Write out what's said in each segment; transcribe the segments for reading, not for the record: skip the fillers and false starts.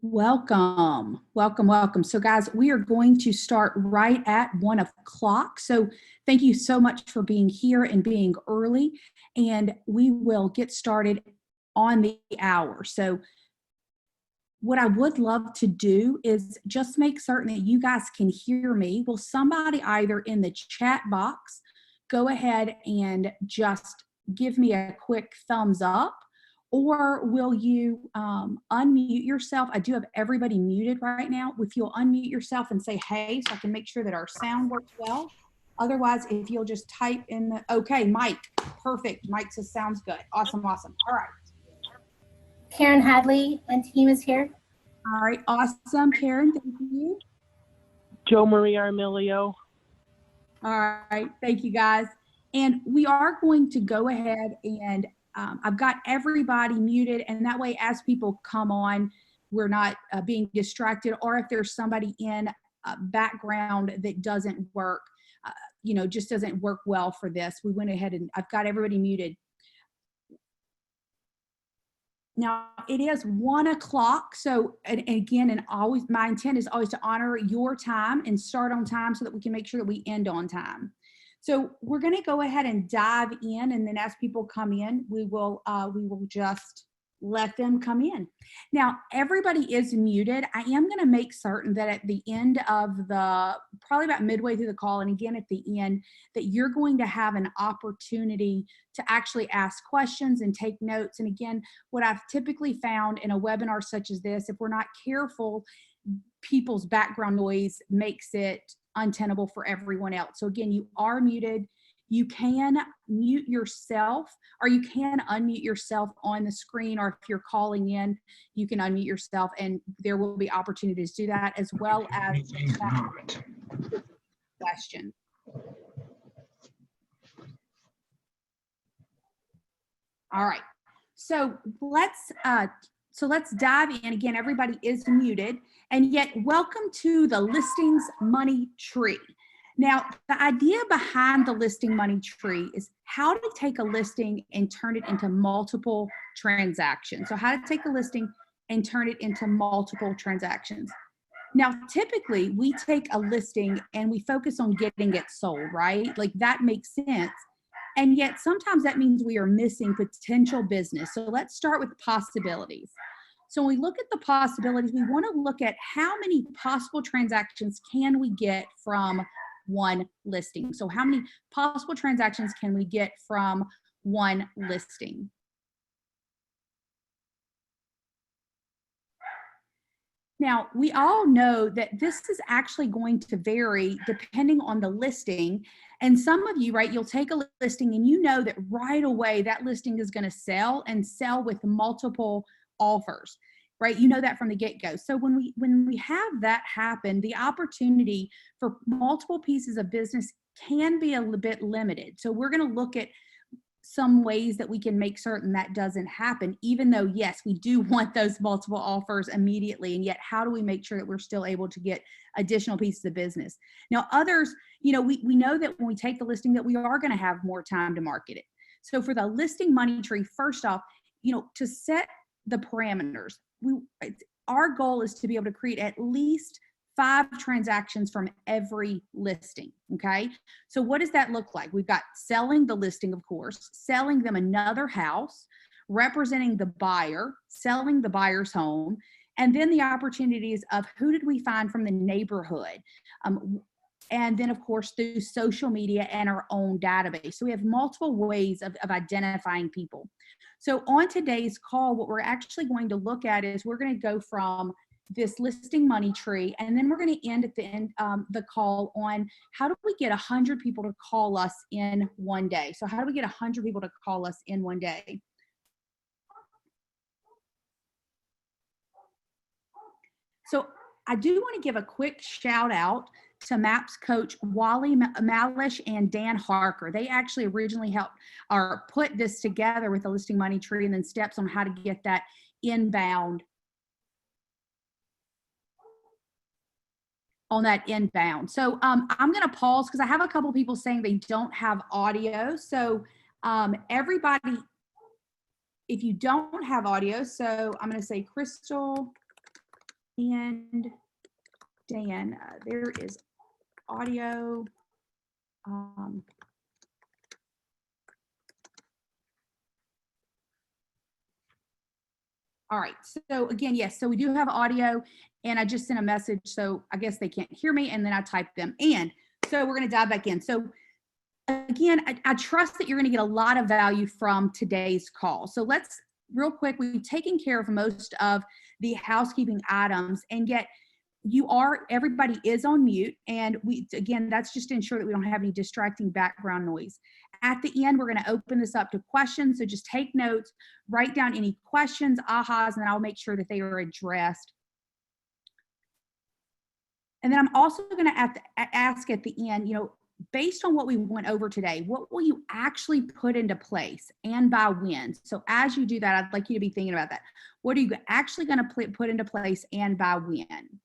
Welcome, welcome, welcome. So guys, we are going to start right at 1 o'clock. So thank you so much for being here and being early, and we will get started on the hour. So what I would love to do is just make certain that you guys can hear me. Will somebody either in the chat box go ahead and just give me a quick thumbs up, or will you unmute yourself? I do have everybody muted right now. If you'll unmute yourself and say hey, so I can make sure that our sound works well. Otherwise, if you'll just type in the, okay, Mike, perfect. Mike says sounds good. Awesome, awesome. All right. Karen Hadley and team is here. All right, awesome, Karen, thank you. Joe Marie Armilio. All right, thank you guys. And we are going to go ahead and I've got everybody muted, and that way as people come on, we're not being distracted, or if there's somebody in background that doesn't work, you know, just doesn't work well for this. We went ahead and I've got everybody muted. Now it is 1 o'clock. So, and again, and always, my intent is always to honor your time and start on time so that we can make sure that we end on time. So we're going to go ahead and dive in, and then as people come in, we will just let them come in. Now, everybody is muted. I am going to make certain that at the end of the, probably about midway through the call, and again at the end, that you're going to have an opportunity to actually ask questions and take notes. And again, what I've typically found in a webinar such as this, if we're not careful, people's background noise makes it untenable for everyone else. So again, you are muted. You can mute yourself, or you can unmute yourself on the screen, or if you're calling in, you can unmute yourself, and there will be opportunities to do that, as well as question. All right, so let's So let's dive in. Again, everybody is muted. And yet, welcome to the Listings Money Tree. Now, the idea behind the Listing Money Tree is how to take a listing and turn it into multiple transactions. So how to take a listing and turn it into multiple transactions. Now, typically, we take a listing and we focus on getting it sold, right? Like that makes sense. And yet sometimes that means we are missing potential business. So let's start with possibilities. So when we look at the possibilities, we want to look at how many possible transactions can we get from one listing. So how many possible transactions can we get from one listing? Now, we all know that this is actually going to vary depending on the listing. And some of you, right, you'll take a listing and you know that right away that listing is going to sell and sell with multiple offers, right? You know that from the get-go. So when we have that happen, the opportunity for multiple pieces of business can be a little bit limited. So we're going to look at some ways that we can make certain that doesn't happen, even though, yes, we do want those multiple offers immediately. And yet, how do we make sure that we're still able to get additional pieces of business? Now, others, we know that when we take the listing that we are going to have more time to market it. So for the Listing Money Tree, first off, to set the parameters, our goal is to be able to create at least 5 transactions from every listing, okay? So what does that look like? We've got selling the listing, of course, selling them another house, representing the buyer, selling the buyer's home, and then the opportunities of who did we find from the neighborhood? And then, of course, through social media and our own database. So we have multiple ways of identifying people. So on today's call, what we're actually going to look at is we're going to go from this Listing Money Tree, and then we're going to end at the end the call on how do we get 100 people to call us in one day. So how do we get 100 people to call us in one day? So I do want to give a quick shout out to MAPS coach Wally Malish and Dan Harker. They actually originally helped or put this together with the Listing Money Tree and then steps on how to get that inbound on that inbound. So I'm going to pause because I have a couple people saying they don't have audio. So everybody, if you don't have audio, so I'm going to say Crystal and Dan, there is audio. All right, so again, yes, so we do have audio, and I just sent a message, so I guess they can't hear me, and then I typed them. And so we're gonna dive back in. So again, I trust that you're gonna get a lot of value from today's call. So let's, real quick, we've taken care of most of the housekeeping items, and yet everybody is on mute, and again, that's just to ensure that we don't have any distracting background noise. At the end, we're going to open this up to questions, so just take notes, write down any questions, ahas, and then I'll make sure that they are addressed. And then I'm also going to ask at the end, based on what we went over today, what will you actually put into place and by when? So as you do that, I'd like you to be thinking about that. What are you actually going to put into place and by when?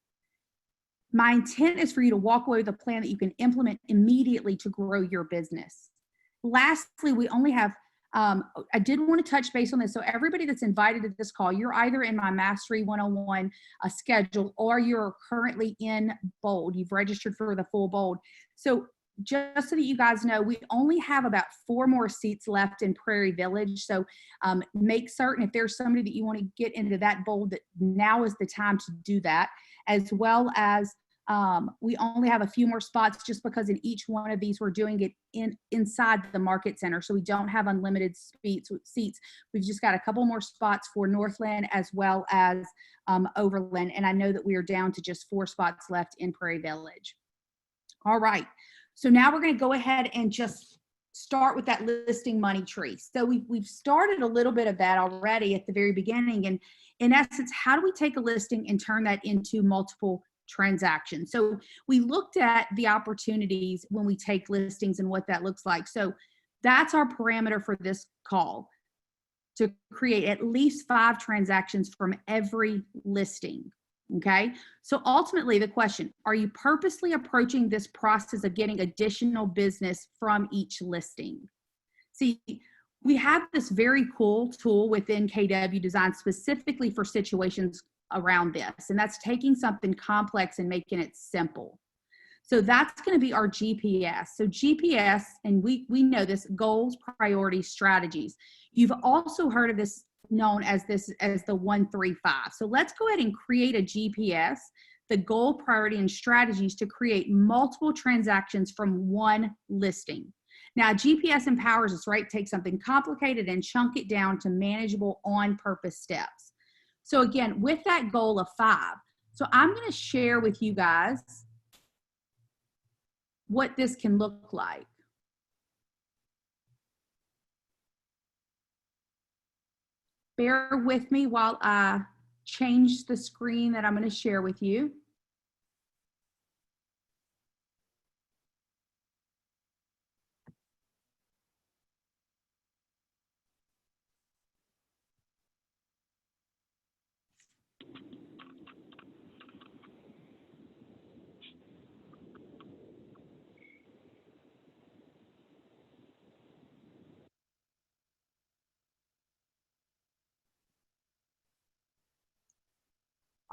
My intent is for you to walk away with a plan that you can implement immediately to grow your business. Lastly, we only have, I did want to touch base on this. So everybody that's invited to this call, you're either in my Mastery 101 schedule or you're currently in Bold. You've registered for the full Bold. So just so that you guys know, we only have about 4 more seats left in Prairie Village. So make certain if there's somebody that you want to get into that Bold, that now is the time to do that, as well as we only have a few more spots just because in each one of these we're doing it inside the market center. So we don't have unlimited seats. We've just got a couple more spots for Northland as well as Overland. And I know that we are down to just 4 spots left in Prairie Village. All right. So now we're going to go ahead and just start with that Listing Money Tree. So we've started a little bit of that already at the very beginning. And in essence, how do we take a listing and turn that into multiple transactions? So we looked at the opportunities when we take listings and what that looks like. So that's our parameter for this call. to create at least 5 transactions from every listing. Okay. So ultimately, the question, are you purposely approaching this process of getting additional business from each listing? See, we have this very cool tool within KW designed specifically for situations around this, and that's taking something complex and making it simple. So that's going to be our GPS. So GPS, and we know this, goals, priorities, strategies. You've also heard of this known as the 135. So let's go ahead and create a GPS, the goal, priority, and strategies to create multiple transactions from one listing. Now, GPS empowers us, right? Take something complicated and chunk it down to manageable on-purpose steps. So again, with that goal of 5, so I'm going to share with you guys what this can look like. Bear with me while I change the screen that I'm going to share with you.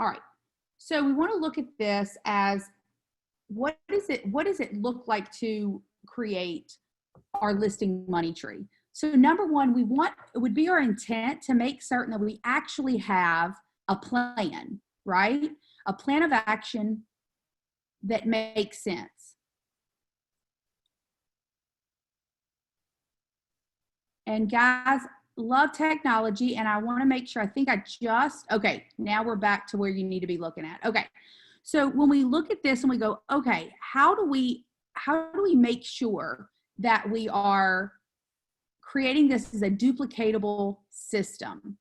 All right, so we want to look at this as what does it look like to create our listing money tree? So number one, it would be our intent to make certain that we actually have a plan, right? A plan of action that makes sense. And guys, love technology, and I want to make sure, okay, now we're back to where you need to be looking at. Okay, so when we look at this and we go, okay, how do we make sure that we are creating this as a duplicatable system?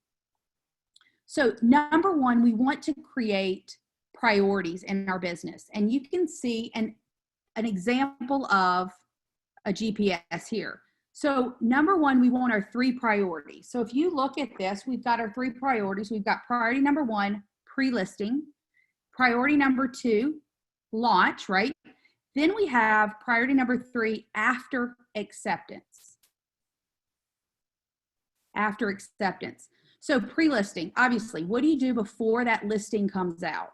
So number one, we want to create priorities in our business, and you can see an example of a GPS here. So number one, we want our 3 priorities. So if you look at this, we've got our 3 priorities. We've got priority number 1, pre-listing. Priority number 2, launch, right? Then we have priority number 3, after acceptance. After acceptance. So pre-listing, obviously, what do you do before that listing comes out?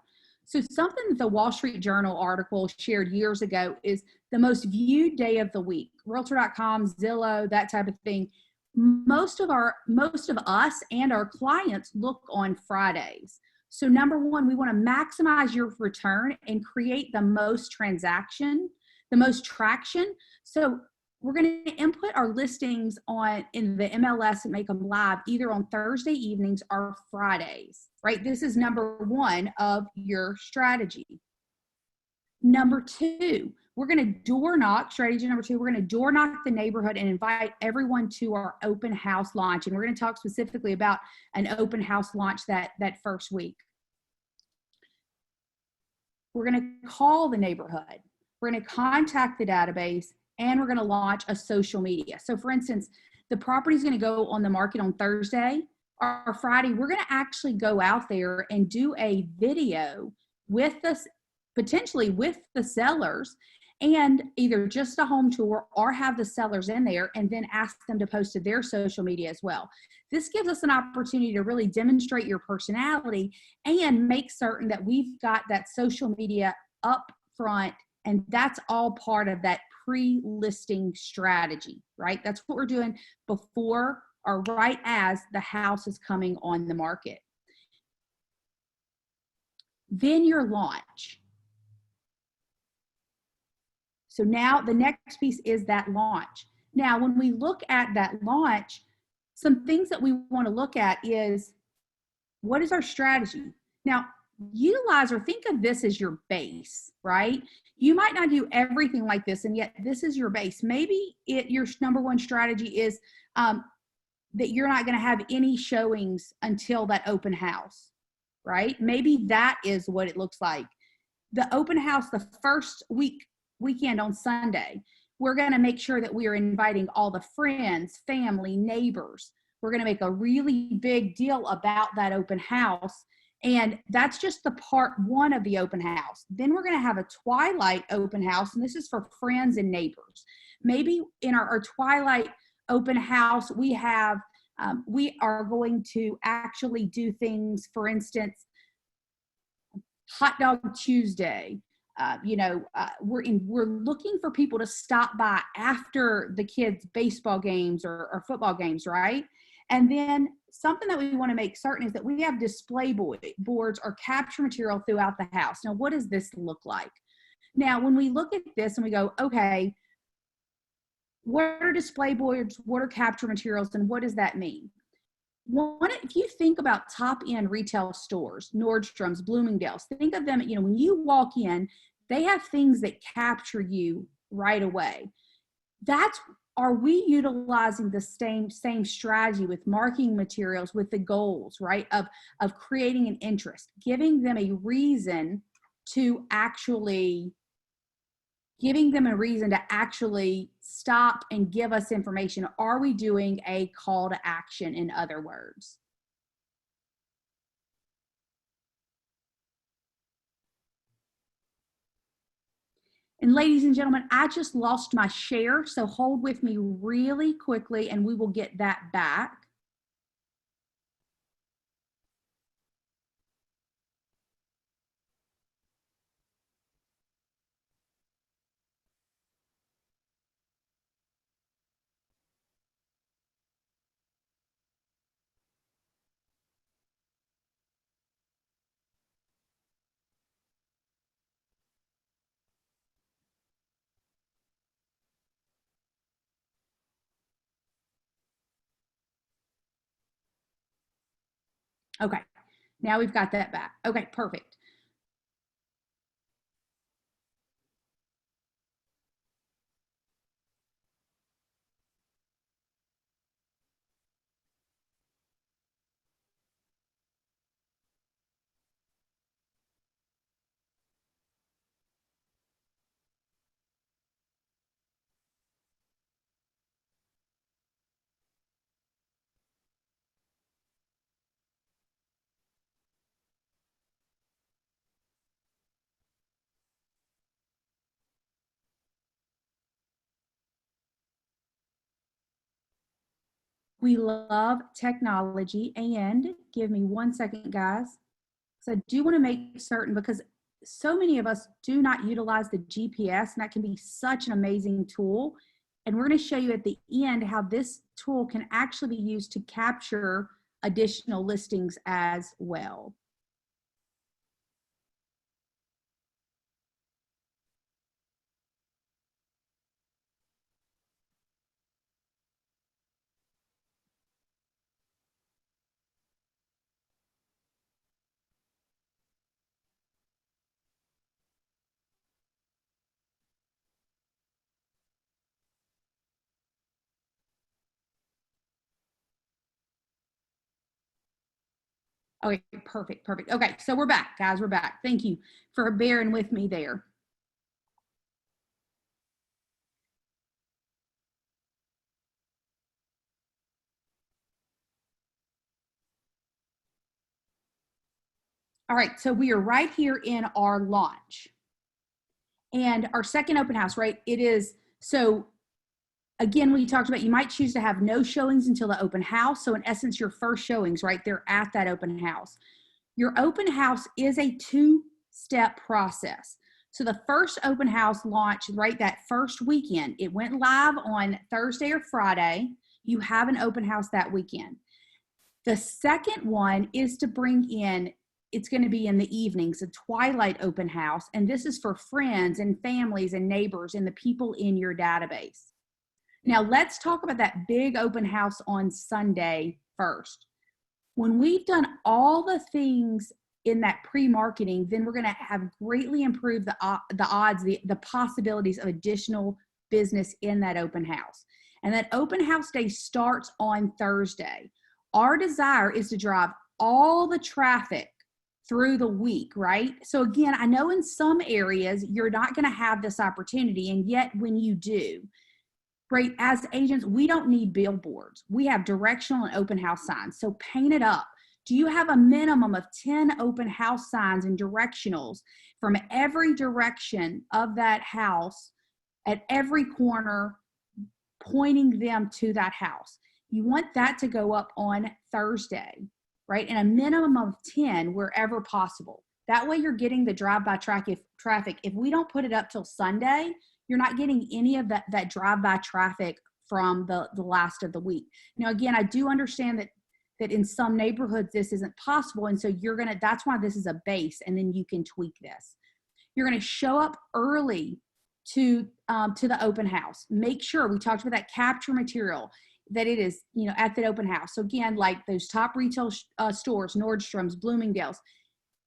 So something that the Wall Street Journal article shared years ago is the most viewed day of the week. Realtor.com, Zillow, that type of thing. Most of us and our clients look on Fridays. So number one, we want to maximize your return and create the most traction. So we're going to input our listings in the MLS and make them live either on Thursday evenings or Fridays, right? This is number one of your strategy. Number 2, we're going to door knock. Strategy number 2, we're going to door knock the neighborhood and invite everyone to our open house launch. And we're going to talk specifically about an open house launch that first week. We're going to call the neighborhood. We're going to contact the database, and we're going to launch a social media. So for instance, the property is going to go on the market on Thursday or Friday. We're going to actually go out there and do a video with us, potentially with the sellers, and either just a home tour or have the sellers in there and then ask them to post to their social media as well. This gives us an opportunity to really demonstrate your personality and make certain that we've got that social media up front, and that's all part of that pre-listing strategy, right? That's what we're doing before or right as the house is coming on the market. Then your launch. So now the next piece is that launch. Now, when we look at that launch, some things that we want to look at is, what is our strategy? Now, utilize or think of this as your base, right? You might not do everything like this, and yet this is your base. Maybe your number one strategy is that you're not going to have any showings until that open house, right? Maybe that is what it looks like. The open house, the first weekend on Sunday, we're going to make sure that we are inviting all the friends, family, neighbors. We're going to make a really big deal about that open house. And that's just the part one of the open house. Then we're going to have a twilight open house, and this is for friends and neighbors. Maybe in our twilight open house, we are going to actually do things, for instance, Hot Dog Tuesday. We're looking for people to stop by after the kids' baseball games or football games, right? And then something that we want to make certain is that we have display boards or capture material throughout the house. Now, what does this look like? Now, when we look at this and we go, okay, what are display boards? What are capture materials? And what does that mean? If you think about top-end retail stores, Nordstrom's, Bloomingdale's, think of them, when you walk in, they have things that capture you right away. Are we utilizing the same strategy with marketing materials, with the goals, right, of creating an interest, giving them a reason to actually stop and give us information? Are we doing a call to action, in other words? And ladies and gentlemen, I just lost my share, so hold with me really quickly and we will get that back. Okay, now we've got that back. Okay, perfect. We love technology, and give me 1 second, guys. So I do want to make certain, because so many of us do not utilize the GPS, and that can be such an amazing tool. And we're going to show you at the end how this tool can actually be used to capture additional listings as well. Okay, perfect. Okay, so we're back, guys. We're back. Thank you for bearing with me there. All right, so we are right here in our launch. And our second open house, right? It is, so again, we talked about, you might choose to have no showings until the open house. So in essence, your first showings, right, they're at that open house. Your open house is a two-step process. So the first open house launch, right, that first weekend, it went live on Thursday or Friday. You have an open house that weekend. The second one is to bring in, it's going to be in the evenings, a twilight open house. And this is for friends and families and neighbors and the people in your database. Now let's talk about that big open house on Sunday first. When we've done all the things in that pre-marketing, then we're going to have greatly improved the odds, the possibilities of additional business in that open house. And that open house day starts on Thursday. Our desire is to drive all the traffic through the week, right? So again, I know in some areas you're not going to have this opportunity, and yet when you do, Great. As agents, we don't need billboards. We have directional and open house signs. So paint it up. Do you have a minimum of 10 open house signs and directionals from every direction of that house at every corner, pointing them to that house? You want that to go up on Thursday, right? And a minimum of 10 wherever possible. That way you're getting the drive-by traffic. If we don't put it up till Sunday, you're not getting any of that drive-by traffic from the last of the week. Now, again, I do understand that in some neighborhoods this isn't possible, and so that's why this is a base, and then you can tweak this. You're gonna show up early to the open house. Make sure, we talked about that capture material, that it is, at the open house. So again, like those top retail stores, Nordstrom's, Bloomingdale's,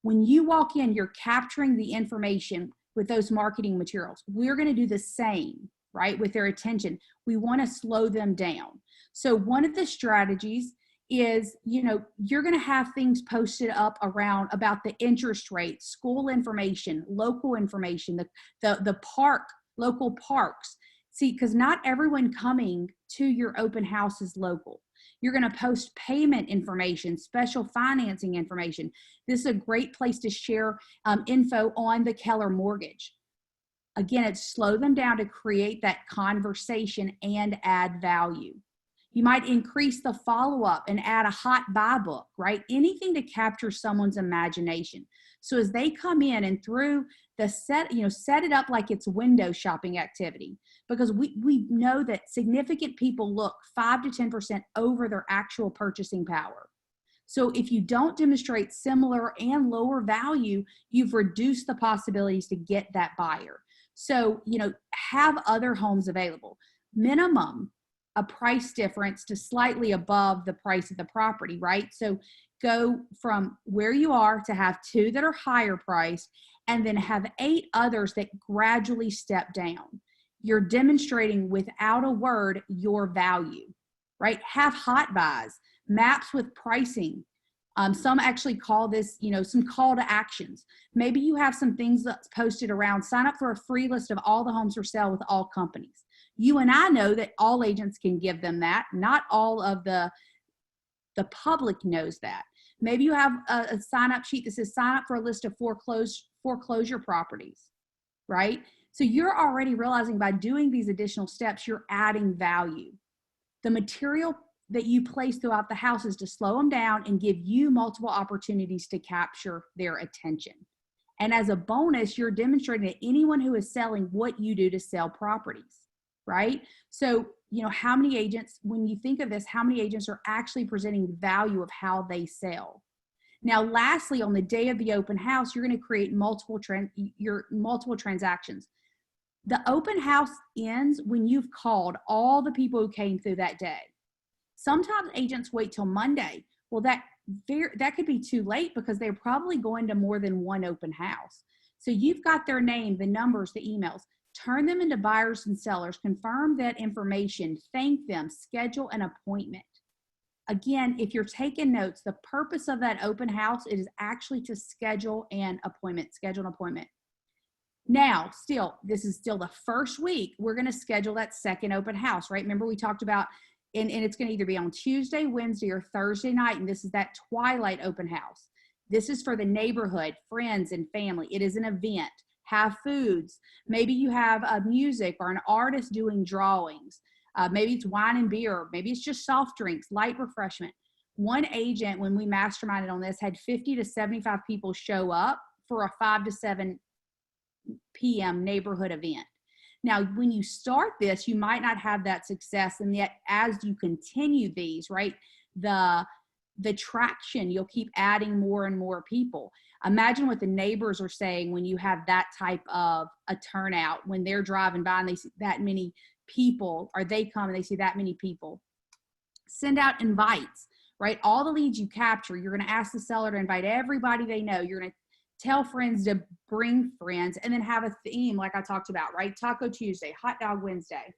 when you walk in, you're capturing the information with those marketing materials. We're going to do the same, right, with their attention. We want to slow them down. So one of the strategies is, you're going to have things posted up around about the interest rate, school information, local information, the park, local parks. See, because not everyone coming to your open house is local. You're going to post payment information, special financing information. This is a great place to share info on the Keller mortgage. Again, it's slow them down to create that conversation and add value. You might increase the follow-up and add a hot buy book, right? Anything to capture someone's imagination. So as they come in and through the set it up like it's window shopping activity, because we know that significant people look 5 to 10% over their actual purchasing power. So if you don't demonstrate similar and lower value, you've reduced the possibilities to get that buyer. So, have other homes available. Minimum a price difference to slightly above the price of the property, right? So go from where you are to have 2 that are higher priced, and then have 8 others that gradually step down. You're demonstrating without a word your value, right? Have hot buys, maps with pricing. Some actually call this, some call to actions. Maybe you have some things that's posted around, sign up for a free list of all the homes for sale with all companies. You and I know that all agents can give them that. Not all of the public knows that. Maybe you have a sign-up sheet that says sign up for a list of foreclosure properties, right? So you're already realizing by doing these additional steps, you're adding value. The material that you place throughout the house is to slow them down and give you multiple opportunities to capture their attention. And as a bonus, you're demonstrating to anyone who is selling what you do to sell properties, right? So, how many agents, when you think of this, how many agents are actually presenting the value of how they sell? Now, lastly, on the day of the open house, you're going to create multiple transactions. The open house ends when you've called all the people who came through that day. Sometimes agents wait till Monday. Well, that could be too late because they're probably going to more than one open house. So you've got their name, the numbers, the emails. Turn them into buyers and sellers, confirm that information, thank them, schedule an appointment. Again, if you're taking notes, the purpose of that open house is actually to schedule an appointment. Now, this is still the first week. We're going to schedule that second open house, right? Remember we talked about, and it's going to either be on Tuesday, Wednesday, or Thursday night, and this is that twilight open house. This is for the neighborhood, friends, and family. It is an event. Have foods. Maybe you have music or an artist doing drawings. Maybe it's wine and beer. Maybe it's just soft drinks, light refreshment. One agent, when we masterminded on this, had 50 to 75 people show up for a 5 to 7 p.m. neighborhood event. Now, when you start this, you might not have that success, and yet as you continue these, right, the traction, you'll keep adding more and more people. Imagine what the neighbors are saying when you have that type of a turnout, when they're driving by and they see that many people, or they come and they see that many people. Send out invites, right? All the leads you capture, you're going to ask the seller to invite everybody they know. You're going to tell friends to bring friends, and then have a theme like I talked about, right? Taco Tuesday, Hot Dog Wednesday.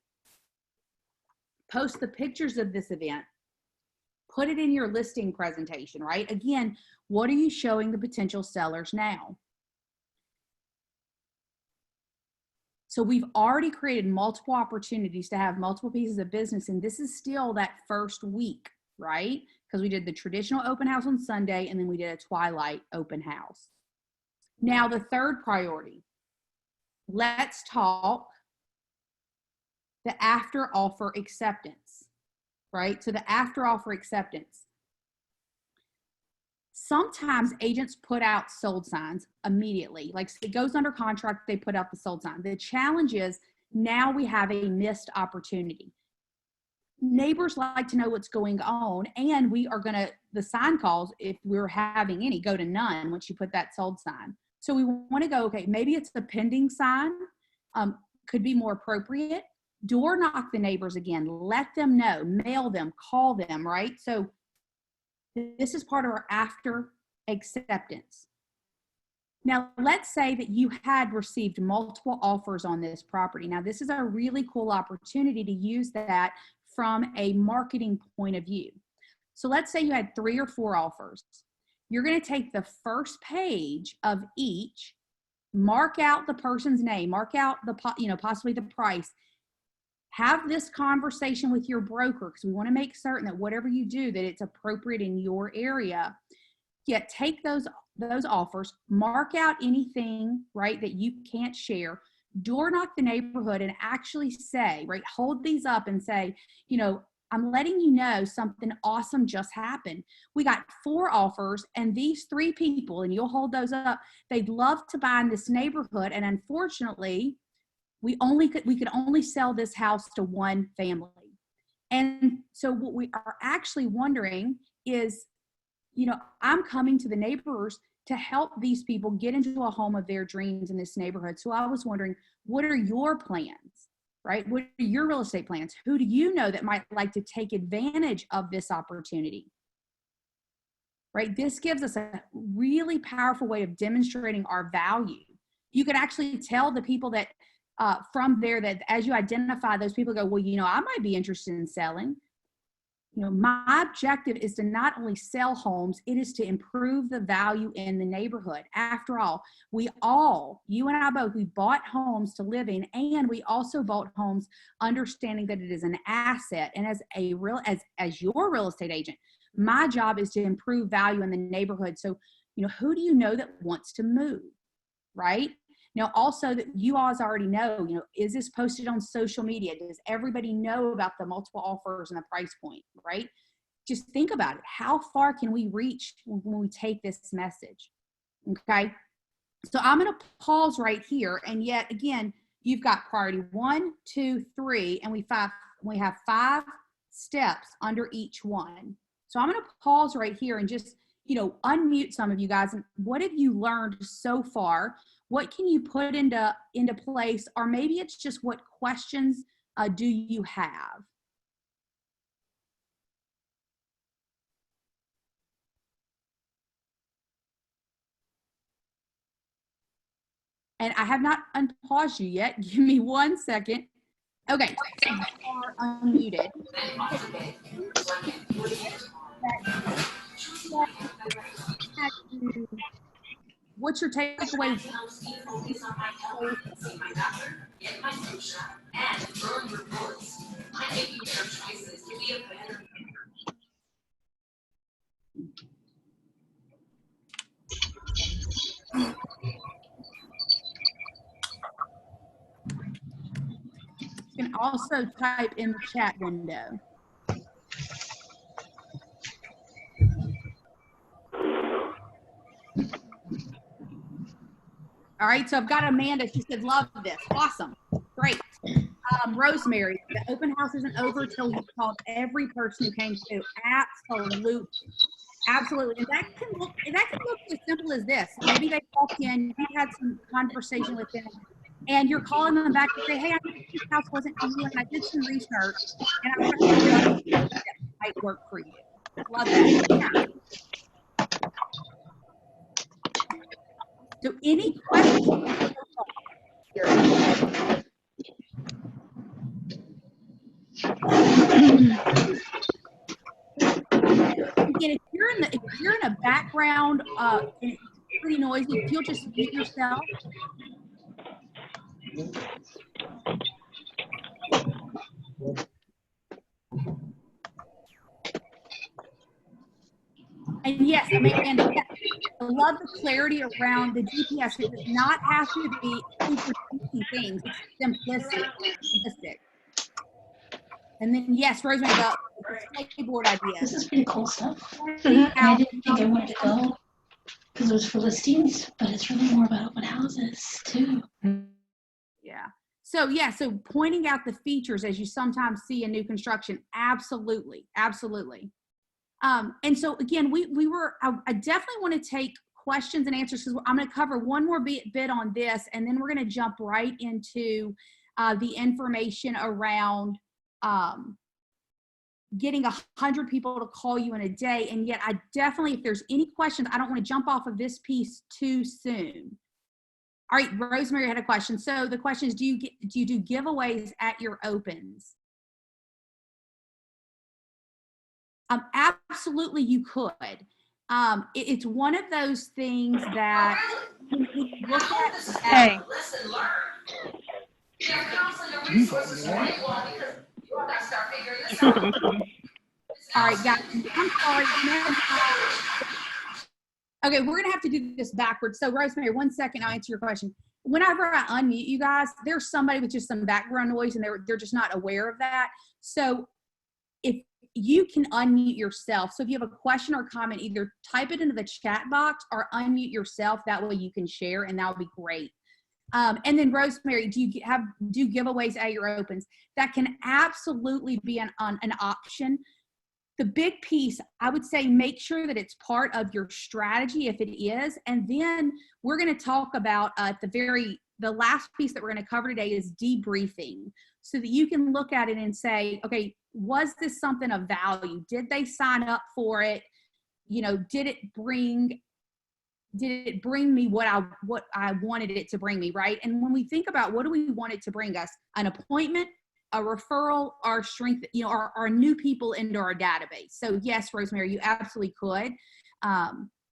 Post the pictures of this event. Put it in your listing presentation, right? Again, what are you showing the potential sellers now? So we've already created multiple opportunities to have multiple pieces of business. And this is still that first week, right? Because we did the traditional open house on Sunday, and then we did a twilight open house. Now, the third priority, let's talk the after offer acceptance, right? So the after offer acceptance. Sometimes agents put out sold signs immediately. Like it goes under contract, they put out the sold sign. The challenge is now we have a missed opportunity. Neighbors like to know what's going on, and we are gonna, the sign calls, if we're having any, go to none once you put that sold sign. So we wanna go, okay, maybe it's the pending sign, could be more appropriate. Door knock the neighbors again, let them know, mail them, call them, right? So this is part of our after acceptance. Now, let's say that you had received multiple offers on this property. Now, this is a really cool opportunity to use that from a marketing point of view. So let's say you had 3 or 4 offers. You're going to take the first page of each, mark out the person's name, mark out the, possibly the price. Have this conversation with your broker, because we want to make certain that whatever you do, that it's appropriate in your area. Yet take those offers, mark out anything, right, that you can't share, door knock the neighborhood and actually say, right, hold these up and say, I'm letting you know something awesome just happened. We got 4 offers, and these 3 people, and you'll hold those up, they'd love to buy in this neighborhood, and unfortunately, we could only sell this house to 1 family. And so what we are actually wondering is, I'm coming to the neighbors to help these people get into a home of their dreams in this neighborhood. So I was wondering, what are your plans, right? What are your real estate plans? Who do you know that might like to take advantage of this opportunity, right? This gives us a really powerful way of demonstrating our value. You could actually tell the people that from there, that as you identify those people, go, well, I might be interested in selling. My objective is to not only sell homes, it is to improve the value in the neighborhood. After all, you and I both, we bought homes to live in, and we also bought homes understanding that it is an asset. And as your real estate agent, my job is to improve value in the neighborhood. So, who do you know that wants to move, right? Now, also that you all already know, is this posted on social media? Does everybody know about the multiple offers and the price point, right? Just think about it. How far can we reach when we take this message? Okay. So I'm going to pause right here. And yet again, you've got priority 1, 2, 3, and we have 5 steps under each one. So I'm going to pause right here and just, unmute some of you guys. And what have you learned so far? What can you put into place? Or maybe it's just, what questions do you have? And I have not unpaused you yet. Give me 1 second. Okay, so you are unmuted. What's your takeaway? You can also type in the chat window. All right, so I've got Amanda. She said, love this. Awesome. Great. Rosemary, the open house isn't over till you called every person who came to. Absolutely. Absolutely. And that can look as simple as this. Maybe they walked in, you had some conversation with them, and you're calling them back to say, hey, I think this house wasn't for you, and I did some research, and I want to know if that might work for you. Love that. Yeah. So any questions? Again, if you're in a background, it's pretty noisy, if you'll just mute yourself. And yes, Amanda, yes, I love the clarity around the GPS. It does not have to be super fancy things. It's simplistic. And then yes, Rosemary, the playboard idea. This is pretty cool stuff. And I didn't think I wanted to go because it was for listings, but it's really more about open houses too. Yeah. So yeah, so pointing out the features as you sometimes see in new construction, absolutely, absolutely. And so again, I definitely want to take questions and answers because I'm going to cover one more bit on this, and then we're going to jump right into the information around getting 100 people to call you in a day. And yet I definitely, if there's any questions, I don't want to jump off of this piece too soon. All right, Rosemary had a question. So the question is, do you do giveaways at your opens? Absolutely, you could. It's one of those things that when you look at. Hey. Listen, learn. Yeah, counseling a resources for anyone because you all got to start figuring this out. All right, guys, I'm sorry. Okay, we're gonna have to do this backwards. So Rosemary, 1 second, I'll answer your question. Whenever I unmute you guys, there's somebody with just some background noise and they're just not aware of that. So if you can unmute yourself. So if you have a question or comment, either type it into the chat box or unmute yourself. That way you can share, and that would be great. And then Rosemary, do giveaways at your opens? That can absolutely be an option. The big piece, I would say, make sure that it's part of your strategy if it is. And then we're going to talk about the last piece that we're going to cover today is debriefing, so that you can look at it and say, okay, was this something of value? Did they sign up for it? You know, did it bring me what I wanted it to bring me, right? And when we think about what do we want it to bring us, an appointment, a referral, our strength, you know, our new people into our database. So yes, Rosemary, you absolutely could.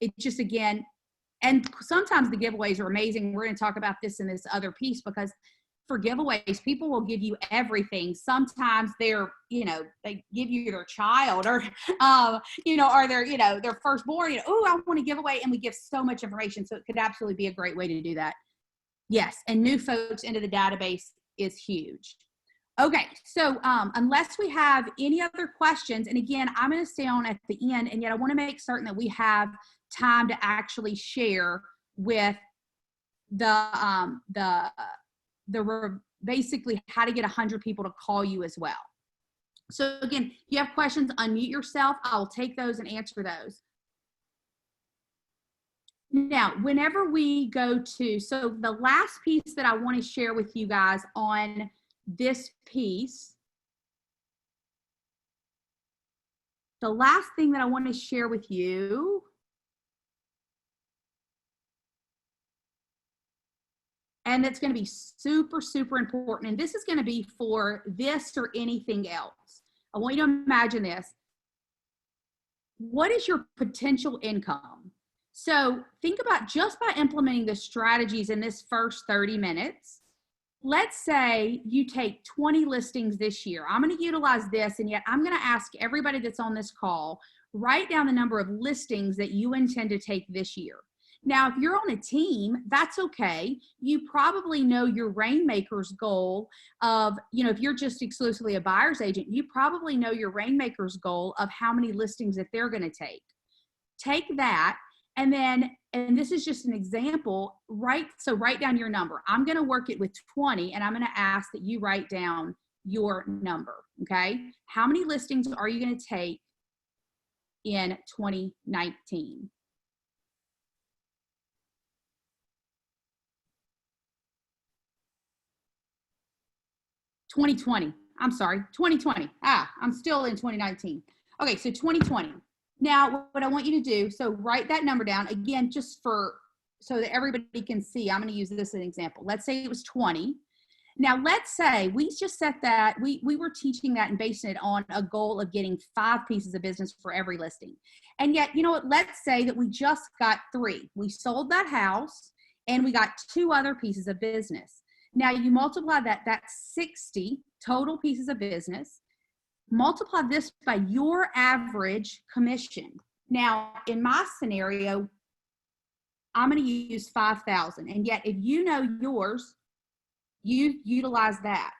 It just, again, and sometimes the giveaways are amazing. We're going to talk about this in this other piece, because for giveaways, people will give you everything. Sometimes they give you their child or, or their firstborn, oh, I want to give away. And we give so much information. So it could absolutely be a great way to do that. Yes. And new folks into the database is huge. Okay. So unless we have any other questions, and again, I'm going to stay on at the end, and yet I want to make certain that we have time to actually share with basically how to get 100 people to call you as well. So again, if you have questions, unmute yourself. I'll take those and answer those. Now, whenever we go to, so the last piece that I want to share with you guys on this piece, the last thing that I want to share with you and it's going to be super, super important. And this is going to be for this or anything else. I want you to imagine this. What is your potential income? So think about, just by implementing the strategies in this first 30 minutes, let's say you take 20 listings this year. I'm going to utilize this, and yet I'm going to ask everybody that's on this call, write down the number of listings that you intend to take this year. Now, if you're on a team, that's okay. You probably know your Rainmaker's goal of, if you're just exclusively a buyer's agent, you probably know your Rainmaker's goal of how many listings that they're going to take. Take that, and this is just an example, so write down your number. I'm going to work it with 20, and I'm going to ask that you write down your number, okay? How many listings are you going to take in 2019? I'm sorry, 2020. I'm still in 2019. Okay, so 2020. Now, what I want you to do, so write that number down again, just so that everybody can see. I'm going to use this as an example. Let's say it was 20. Now, let's say we just set that, we were teaching that and basing it on a goal of getting 5 pieces of business for every listing. And yet, you know what, let's say that we just got 3. We sold that house and we got 2 other pieces of business. Now you multiply that's 60 total pieces of business. Multiply this by your average commission. Now, in my scenario, I'm going to use 5,000. And yet, if you know yours, you utilize that.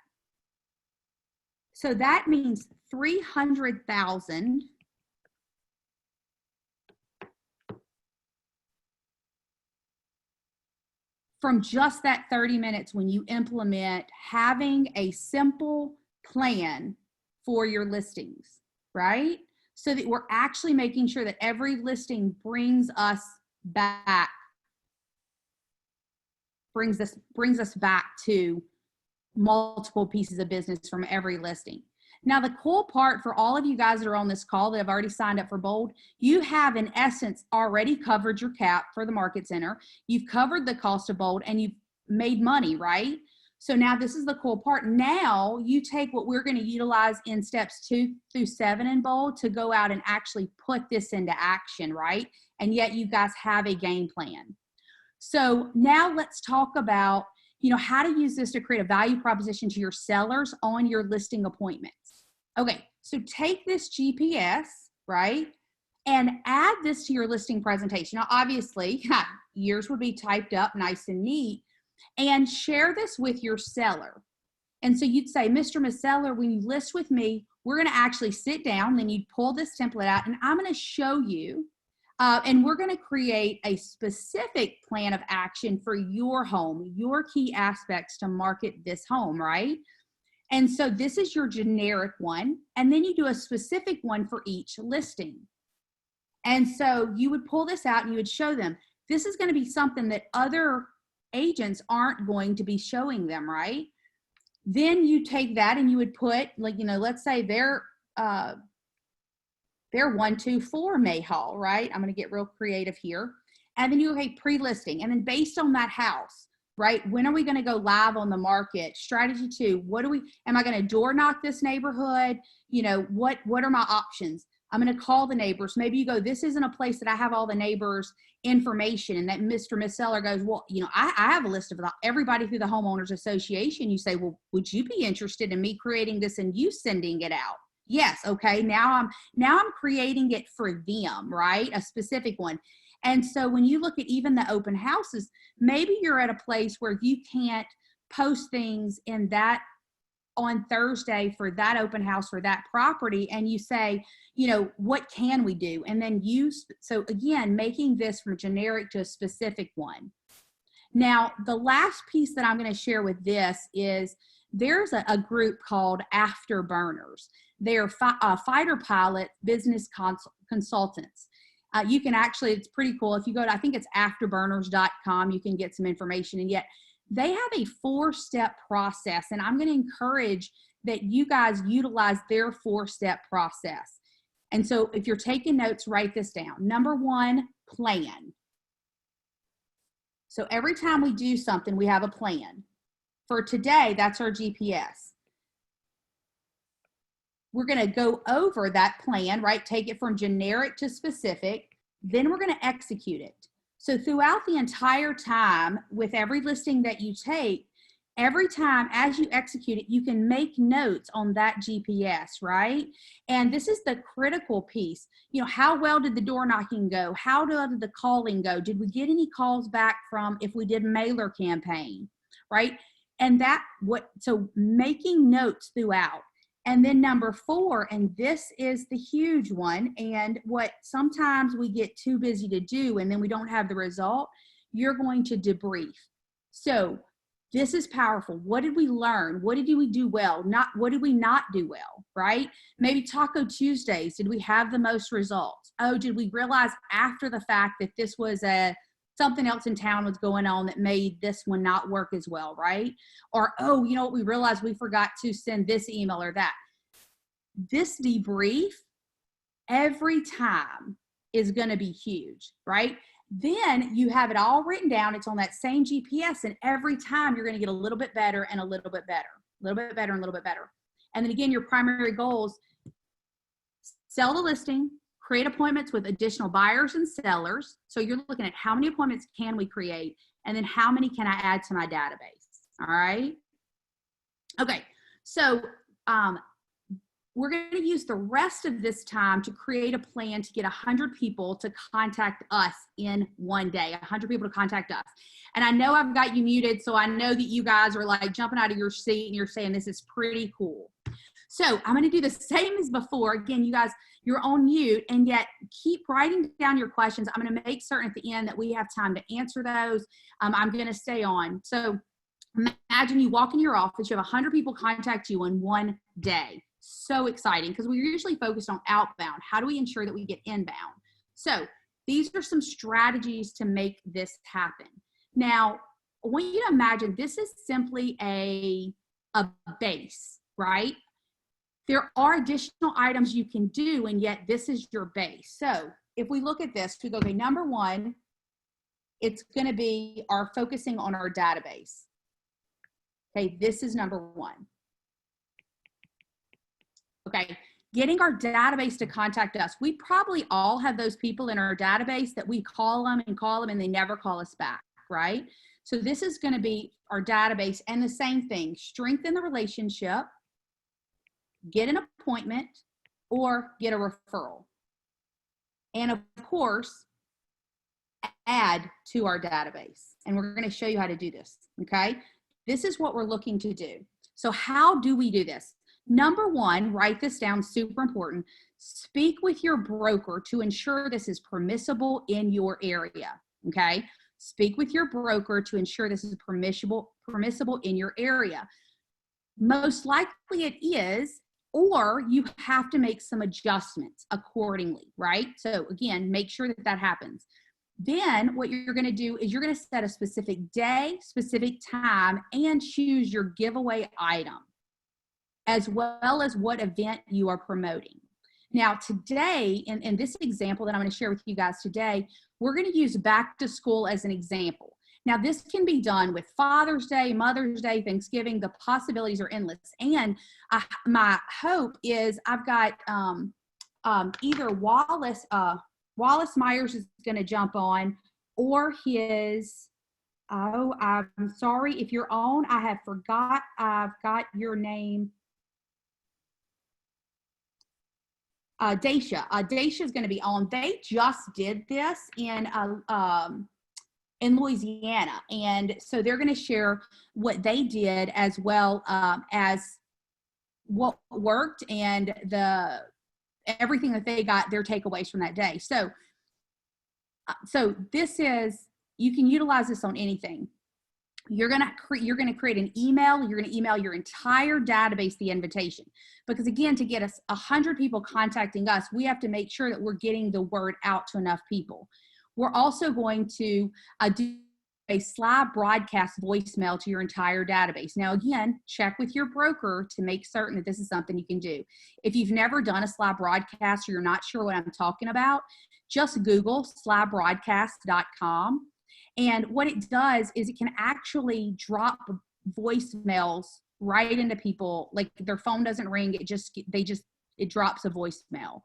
So that means 300,000 from just that 30 minutes when you implement having a simple plan for your listings, right? So that we're actually making sure that every listing brings us back, brings us back to multiple pieces of business from every listing. Now, the cool part for all of you guys that are on this call that have already signed up for Bold, you have in essence already covered your cap for the Market Center. You've covered the cost of Bold and you've made money, right? So now this is the cool part. Now you take what we're going to utilize in steps 2 through 7 in Bold to go out and actually put this into action, right? And yet you guys have a game plan. So now let's talk about, how to use this to create a value proposition to your sellers on your listing appointments. Okay, so take this GPS, right? And add this to your listing presentation. Now, obviously, yours would be typed up nice and neat, and share this with your seller. And so you'd say, Mr. Ms. Seller, when you list with me, we're going to actually sit down, then you'd pull this template out, and I'm going to show you, and we're going to create a specific plan of action for your home, your key aspects to market this home, right? And so this is your generic one, and then you do a specific one for each listing. And so you would pull this out and you would show them, this is going to be something that other agents aren't going to be showing them, right? Then you take that and you would put, like, let's say they're 124 Mayhall, right? I'm going to get real creative here. And then you okay, pre-listing. And then based on that house, right? When are we going to go live on the market? Strategy 2, am I going to door knock this neighborhood? What are my options? I'm going to call the neighbors. Maybe you go, this isn't a place that I have all the neighbors information, and that Mr. Miss Seller goes, well, I have a list of everybody through the homeowners association. You say, well, would you be interested in me creating this and you sending it out? Yes. Okay. Now I'm creating it for them, right? A specific one. And so when you look at even the open houses, maybe you're at a place where you can't post things in that on Thursday for that open house for that property. And you say, what can we do? And then so again, making this from generic to a specific one. Now, the last piece that I'm going to share with this is there's a group called Afterburners. They're fighter pilot business consultants. You can actually, it's pretty cool. If you go to, I think it's afterburners.com, you can get some information. And yet they have a 4-step process. And I'm going to encourage that you guys utilize their 4-step process. And so if you're taking notes, write this down. Number 1, plan. So every time we do something, we have a plan. For today, that's our GPS. We're going to go over that plan, right? Take it from generic to specific. Then we're going to execute it. So throughout the entire time, with every listing that you take, every time as you execute it, you can make notes on that GPS, right? And this is the critical piece. How well did the door knocking go? How did the calling go? Did we get any calls back from if we did mailer campaign, right? And so making notes throughout. And then number 4, and this is the huge one, and what sometimes we get too busy to do and then we don't have the result, you're going to debrief. So this is powerful. What did we learn? What did we do well? What did we not do well, right? Maybe Taco Tuesdays, did we have the most results? Oh, did we realize after the fact that this was something else in town was going on that made this one not work as well, right? Or, oh, what we realized we forgot to send this email or that. This debrief every time is going to be huge, right? Then you have it all written down. It's on that same GPS, and every time you're going to get a little bit better and a little bit better, a little bit better and a little bit better. And then again, your primary goals, sell the listing, create appointments with additional buyers and sellers. So you're looking at how many appointments can we create, and then how many can I add to my database? All right. Okay. So we're going to use the rest of this time to create a plan to get 100 people to contact us in one day, 100 people to contact us. And I know I've got you muted, so I know that you guys are like jumping out of your seat and you're saying this is pretty cool. So I'm going to do the same as before. Again, you guys, you're on mute, and yet keep writing down your questions. I'm going to make certain at the end that we have time to answer those. I'm going to stay on. So imagine you walk in your office, you have 100 people contact you in one day. So exciting, because we're usually focused on outbound. How do we ensure that we get inbound? So these are some strategies to make this happen. Now, I want you to imagine this is simply a base, right? There are additional items you can do, and yet this is your base. So if we look at this, we go, okay, number one, it's going to be our focusing on our database. Okay, this is number one. Okay, getting our database to contact us. We probably all have those people in our database that we call them and they never call us back, right? So this is going to be our database, and the same thing, strengthen the relationship, get an appointment, or get a referral. And of course, add to our database. And we're going to show you how to do this, okay? This is what we're looking to do. So how do we do this? Number one, write this down, super important. Speak with your broker to ensure this is permissible in your area, okay? Speak with your broker to ensure this is permissible in your area. Most likely it is, or you have to make some adjustments accordingly, right? So again, make sure that that happens. Then what you're going to do is you're going to set a specific day, specific time, and choose your giveaway item, as well as what event you are promoting. Now today, in this example that I'm going to share with you guys today, we're going to use back to school as an example. Now this can be done with Father's Day, Mother's Day, Thanksgiving. The possibilities are endless. And my hope is I've got either Wallace Myers is going to jump on, or his, oh, I'm sorry if you're on, I've got your name. Daisha. Daisha is going to be on. They just did this in Louisiana, and so they're going to share what they did as well as what worked and everything that they got, their takeaways from that day. So this is, you can utilize this on anything. You're going to create an email. You're going to email your entire database the invitation, because again, to get us 100 people contacting us, we have to make sure that we're getting the word out to enough people. We're also going to do a slide broadcast voicemail to your entire database. Now, again, check with your broker to make certain that this is something you can do. If you've never done a slide broadcast or you're not sure what I'm talking about, just Google slidebroadcast.com. And what it does is it can actually drop voicemails right into people, like their phone doesn't ring, it drops a voicemail.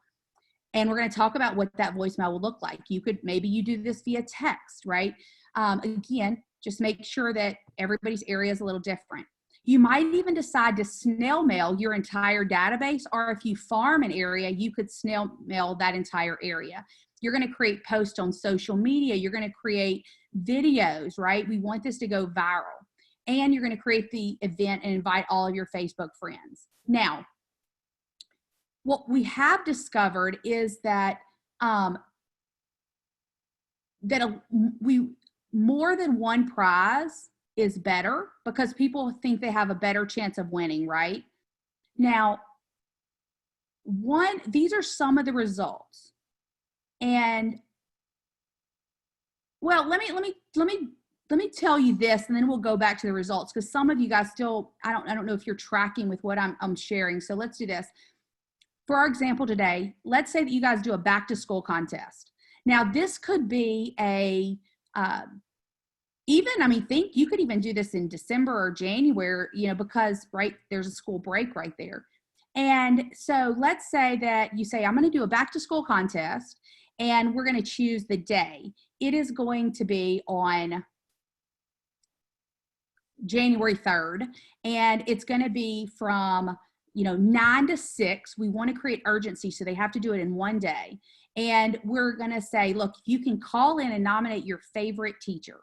And we're going to talk about what that voicemail will look like. Maybe you do this via text, right? Again, just make sure that everybody's area is a little different. You might even decide to snail mail your entire database, or if you farm an area, you could snail mail that entire area. You're going to create posts on social media. You're going to create videos, right? We want this to go viral. And you're going to create the event and invite all of your Facebook friends. Now, what we have discovered is that more than one prize is better, because people think they have a better chance of winning, right? Now, these are some of the results. And well, let me tell you this, and then we'll go back to the results, because some of you guys still, I don't know if you're tracking with what I'm sharing. So let's do this. For our example today, let's say that you guys do a back to school contest. Now this could be think you could even do this in December or January, because there's a school break right there. And so let's say that you say, I'm going to do a back to school contest, and we're going to choose the day. It is going to be on, January 3rd, and it's going to be from 9 to 6. We want to create urgency, so they have to do it in one day. And we're going to say, look, you can call in and nominate your favorite teacher.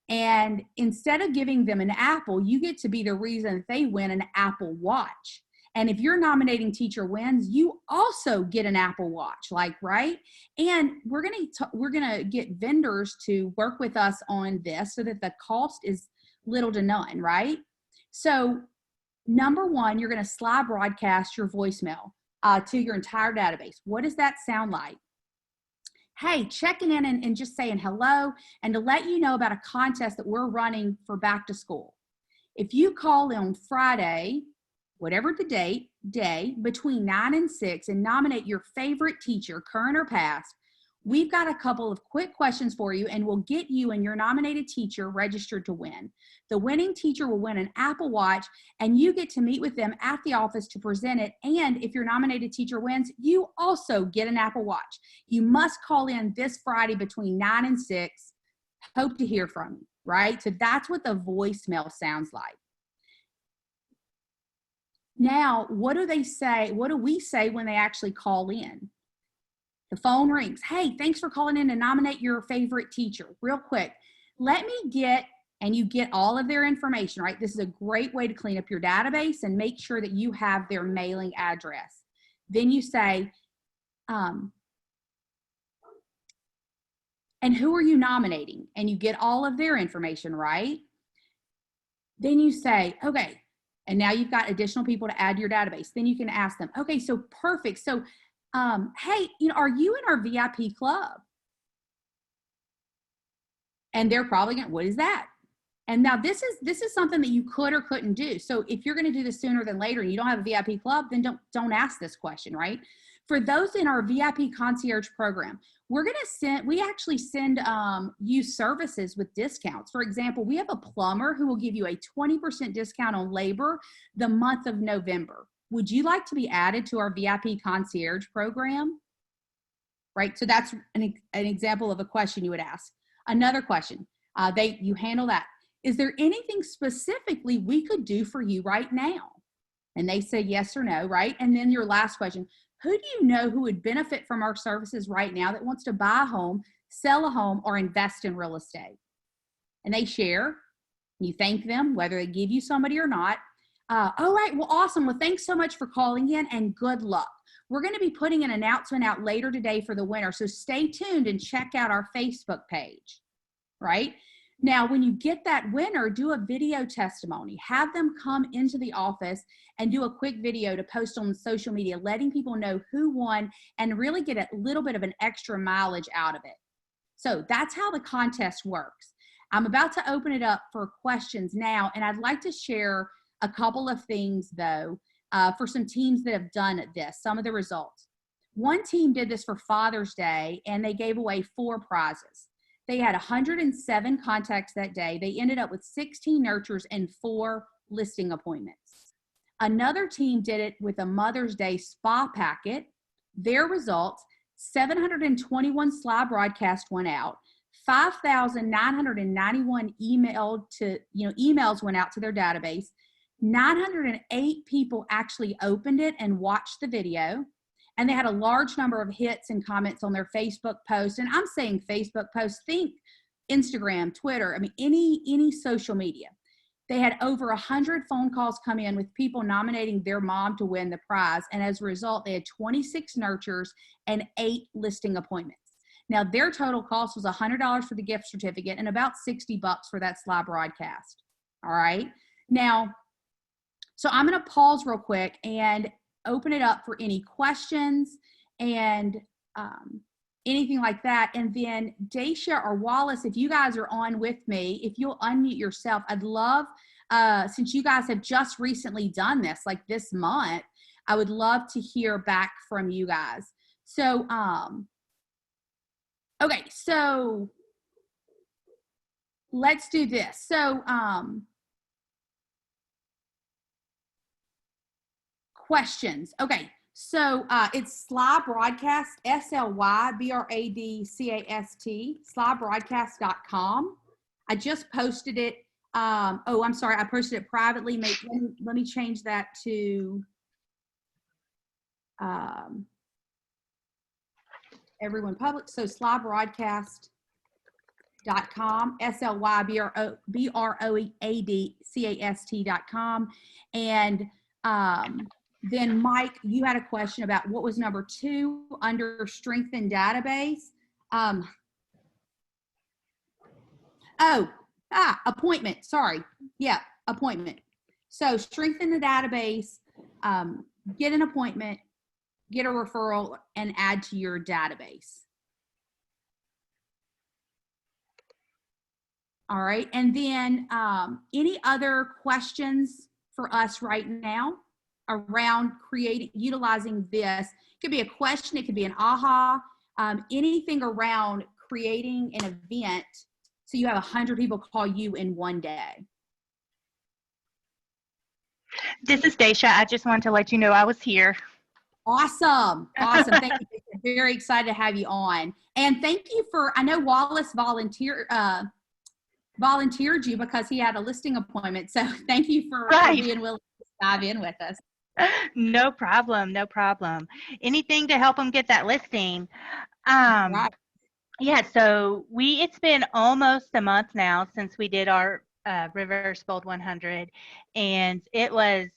And instead of giving them an Apple, you get to be the reason that they win an Apple Watch. And if you're nominating teacher wins, you also get an Apple Watch, right? And we're gonna get vendors to work with us on this so that the cost is little to none, right? So number one, you're gonna slide broadcast your voicemail to your entire database. What does that sound like? Hey, checking in and just saying hello, and to let you know about a contest that we're running for back to school. If you call in on Friday, whatever the day, between 9 and 6, and nominate your favorite teacher, current or past, we've got a couple of quick questions for you, and we'll get you and your nominated teacher registered to win. The winning teacher will win an Apple Watch, and you get to meet with them at the office to present it. And if your nominated teacher wins, you also get an Apple Watch. You must call in this Friday between 9 and 6. Hope to hear from you, right? So that's what the voicemail sounds like. Now, what do they say? What do we say when they actually call in? The phone rings. Hey, thanks for calling in to nominate your favorite teacher. Real quick, let me get, and you get all of their information, right? This is a great way to clean up your database and make sure that you have their mailing address. Then you say, and who are you nominating? And you get all of their information, right? Then you say, okay, and now you've got additional people to add to your database. Then you can ask them, okay, so perfect. So, hey, are you in our VIP club? And they're probably going, what is that? And now this is something that you could or couldn't do. So if you're going to do this sooner than later and you don't have a VIP club, then don't ask this question, right? For those in our VIP concierge program, we actually send you services with discounts. For example, we have a plumber who will give you a 20% discount on labor the month of November. Would you like to be added to our VIP concierge program? Right, so that's an example of a question you would ask. Another question, you handle that. Is there anything specifically we could do for you right now? And they say yes or no, right? And then your last question, who do you know who would benefit from our services right now that wants to buy a home, sell a home, or invest in real estate? And they share. You thank them, whether they give you somebody or not. All right, well, awesome. Well, thanks so much for calling in, and good luck. We're going to be putting an announcement out later today for the winner, so stay tuned and check out our Facebook page, right? Now, when you get that winner, do a video testimony. Have them come into the office and do a quick video to post on social media, letting people know who won and really get a little bit of an extra mileage out of it. So that's how the contest works. I'm about to open it up for questions now, and I'd like to share a couple of things, though, for some teams that have done this, some of the results. One team did this for Father's Day, and they gave away 4 prizes. They had 107 contacts that day. They ended up with 16 nurtures and 4 listing appointments. Another team did it with a Mother's Day spa packet. Their results, 721 slide broadcasts went out. 5,991 emails went out to their database. 908 people actually opened it and watched the video. And they had a large number of hits and comments on their Facebook posts. And I'm saying Facebook posts, think Instagram, Twitter, I mean, any social media. They had over 100 phone calls come in with people nominating their mom to win the prize. And as a result, they had 26 nurtures and 8 listing appointments. Now, their total cost was $100 for the gift certificate and about $60 for that slide broadcast. All right. Now, so I'm going to pause real quick and open it up for any questions and anything like that. And then Dacia or Wallace, if you guys are on with me, if you'll unmute yourself, I'd love, since you guys have just recently done this, like this month, I would love to hear back from you guys. So, okay, so let's do this. So, questions. Okay, so it's Sly Broadcast, SLYBRADCAST, slybroadcast.com. I just posted it Oh, I'm sorry. I posted it privately. Let me change that to everyone public. So slybroadcast.com, slybroadcast.com. And then Mike, you had a question about what was number 2 under strengthen database. Appointment. Sorry. Yeah, appointment. So strengthen the database, get an appointment, get a referral, and add to your database. All right. And then any other questions for us right now around utilizing this? It could be a question. It could be an aha, anything around creating an event so you have 100 people call you in one day. This is Daisha. I just wanted to let you know I was here. Awesome. Awesome. Thank you. Very excited to have you on. And thank you I know Wallace volunteered you because he had a listing appointment. So thank you for being willing to dive in with us. No problem. No problem. Anything to help them get that listing. Right. Yeah, so it's been almost a month now since we did our Reverse Bold 100, and it was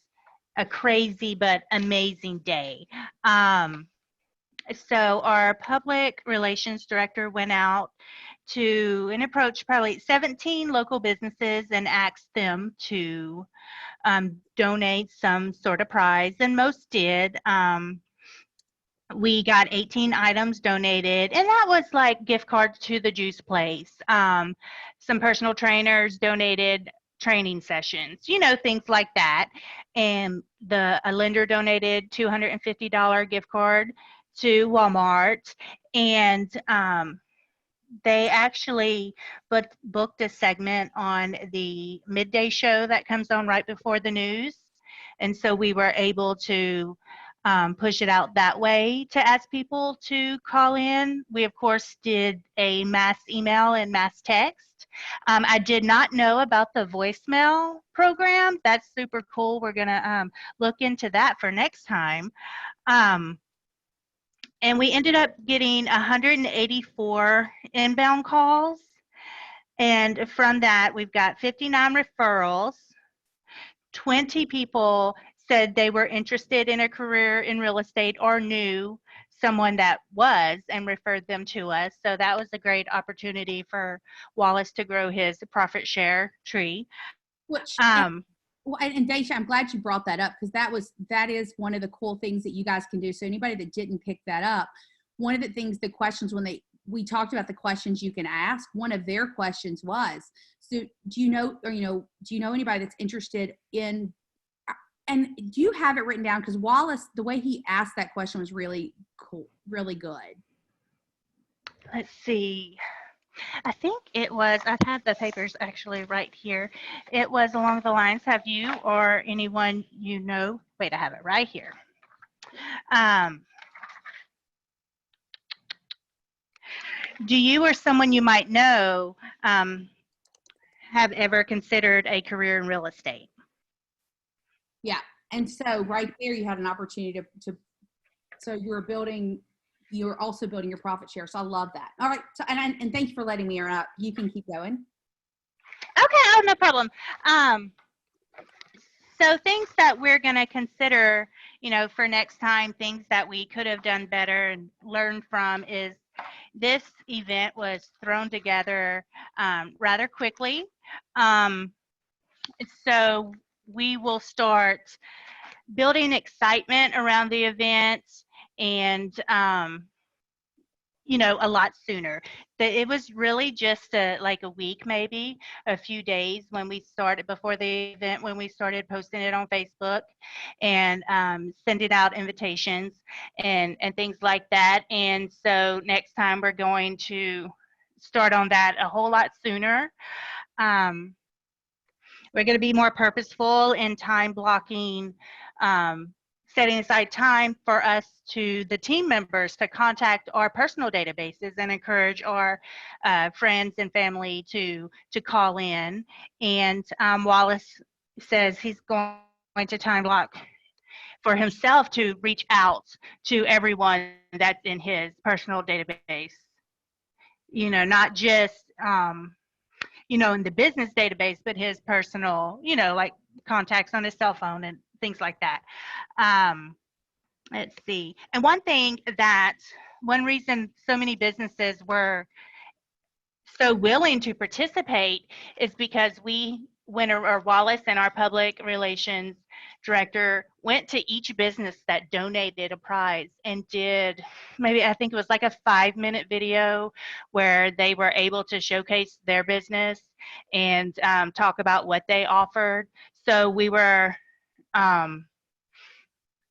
a crazy but amazing day. So our public relations director went out and approached probably 17 local businesses and asked them to donate some sort of prize, and most did. We got 18 items donated, and that was like gift cards to the juice place. Some personal trainers donated training sessions, things like that. And a lender donated $250 gift card to Walmart, and they actually booked a segment on the midday show that comes on right before the news. And so we were able to push it out that way to ask people to call in. We, of course, did a mass email and mass text. I did not know about the voicemail program. That's super cool. We're going to look into that for next time. And we ended up getting 184 inbound calls. And from that, we've got 59 referrals. 20 people said they were interested in a career in real estate or knew someone that was and referred them to us. So that was a great opportunity for Wallace to grow his profit share tree. And Daisha, I'm glad you brought that up because that is one of the cool things that you guys can do. So anybody that didn't pick that up, one of the things, the questions we talked about the questions you can ask. One of their questions was, so do you know anybody that's interested in, and do you have it written down? Because Wallace, the way he asked that question was really cool, really good. Let's see. I think it was, I've had the papers actually right here. It was along the lines, have you or anyone wait, I have it right here. Do you or someone you might know have ever considered a career in real estate? Yeah, and so right there you had an opportunity so you're also building your profit share. So I love that. All right, so and thank you for letting me interrupt. You can keep going. Okay, no problem. So things that we're going to consider, for next time, things that we could have done better and learn from is this event was thrown together rather quickly. So we will start building excitement around the event and, a lot sooner. It was really just like a week, maybe a few days when we started before the event, when we started posting it on Facebook and sending out invitations and things like that. And so next time we're going to start on that a whole lot sooner. We're going to be more purposeful in time blocking setting aside time for us the team members, to contact our personal databases and encourage our friends and family to call in. And Wallace says he's going to time block for himself to reach out to everyone that's in his personal database. Not just, in the business database, but his personal, like contacts on his cell phone and things like that. Let's see. And one reason so many businesses were so willing to participate is because Wallace and our public relations director went to each business that donated a prize and did I think it was like a 5-minute video where they were able to showcase their business and talk about what they offered. So we were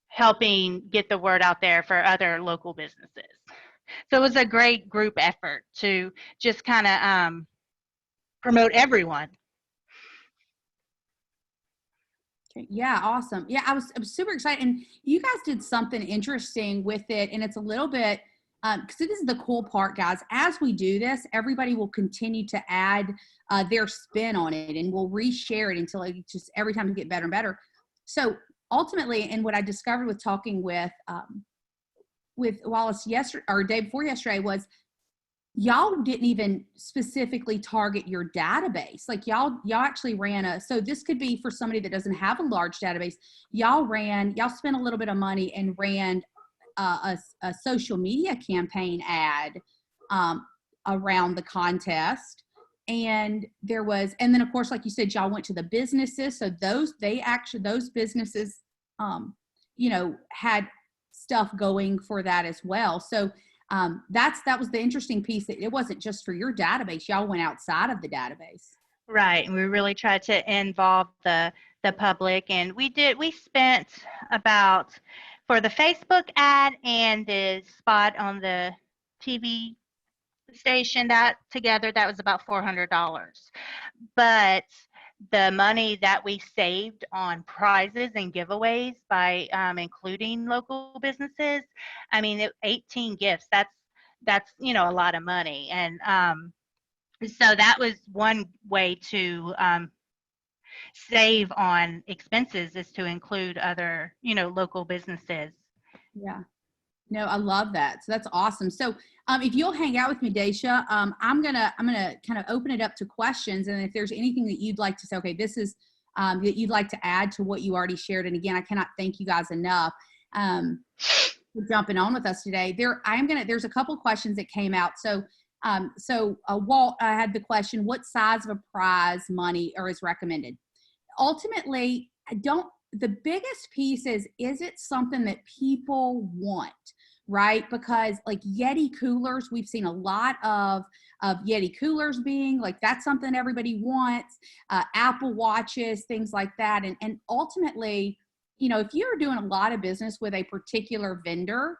helping get the word out there for other local businesses. So it was a great group effort to just kind of promote everyone. Okay, yeah, awesome. Yeah, I was super excited. And you guys did something interesting with it. And it's a little bit, because this is the cool part, guys. As we do this, everybody will continue to add their spin on it, and we'll reshare it until it just every time we get better and better. So ultimately, and what I discovered with talking with Wallace yesterday or day before yesterday was, y'all didn't even specifically target your database. Like y'all actually ran so this could be for somebody that doesn't have a large database. Y'all spent a little bit of money and ran a social media campaign ad around the contest. And then of course, like you said, y'all went to the businesses. So those businesses, had stuff going for that as well. So that was the interesting piece, that it wasn't just for your database. Y'all went outside of the database. Right. And we really tried to involve the public. And we spent about, for the Facebook ad and the spot on the TV station, that together, that was about $400. But the money that we saved on prizes and giveaways by including local businesses, 18 gifts, that's a lot of money. And so that was one way to save on expenses, is to include other local businesses. Yeah. No, I love that. So that's awesome. So if you'll hang out with me, Daisha, I'm gonna kind of open it up to questions, and if there's anything that you'd like to say, okay, this is that you'd like to add to what you already shared. And again, I cannot thank you guys enough for jumping on with us today. There's a couple questions that came out. So Walt had the question: what size of a prize money is recommended? Ultimately, the biggest piece is it something that people want, right? Because like Yeti coolers, we've seen a lot of Yeti coolers being like, that's something everybody wants, Apple Watches, things like that. And ultimately, if you're doing a lot of business with a particular vendor,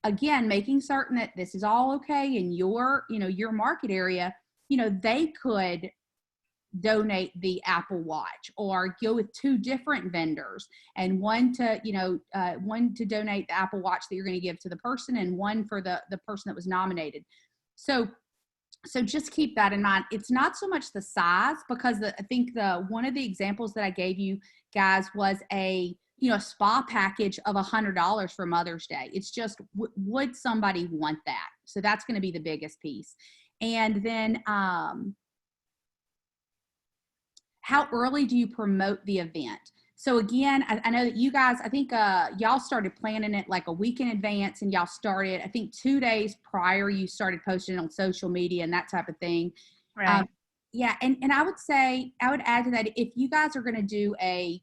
again, making certain that this is all okay in your market area, they could donate the Apple Watch, or go with 2 different vendors, and one to donate the Apple Watch that you're going to give to the person, and one for the person that was nominated. So just keep that in mind. It's not so much the size, because I think one of the examples that I gave you guys was a spa package of $100 for Mother's Day. It's just, would somebody want that? So that's going to be the biggest piece. And then how early do you promote the event? So again, I know that you guys, I think y'all started planning it like a week in advance, and y'all started, I think 2 days prior, you started posting it on social media and that type of thing. Right. Yeah. And I would add to that, if you guys are going to do a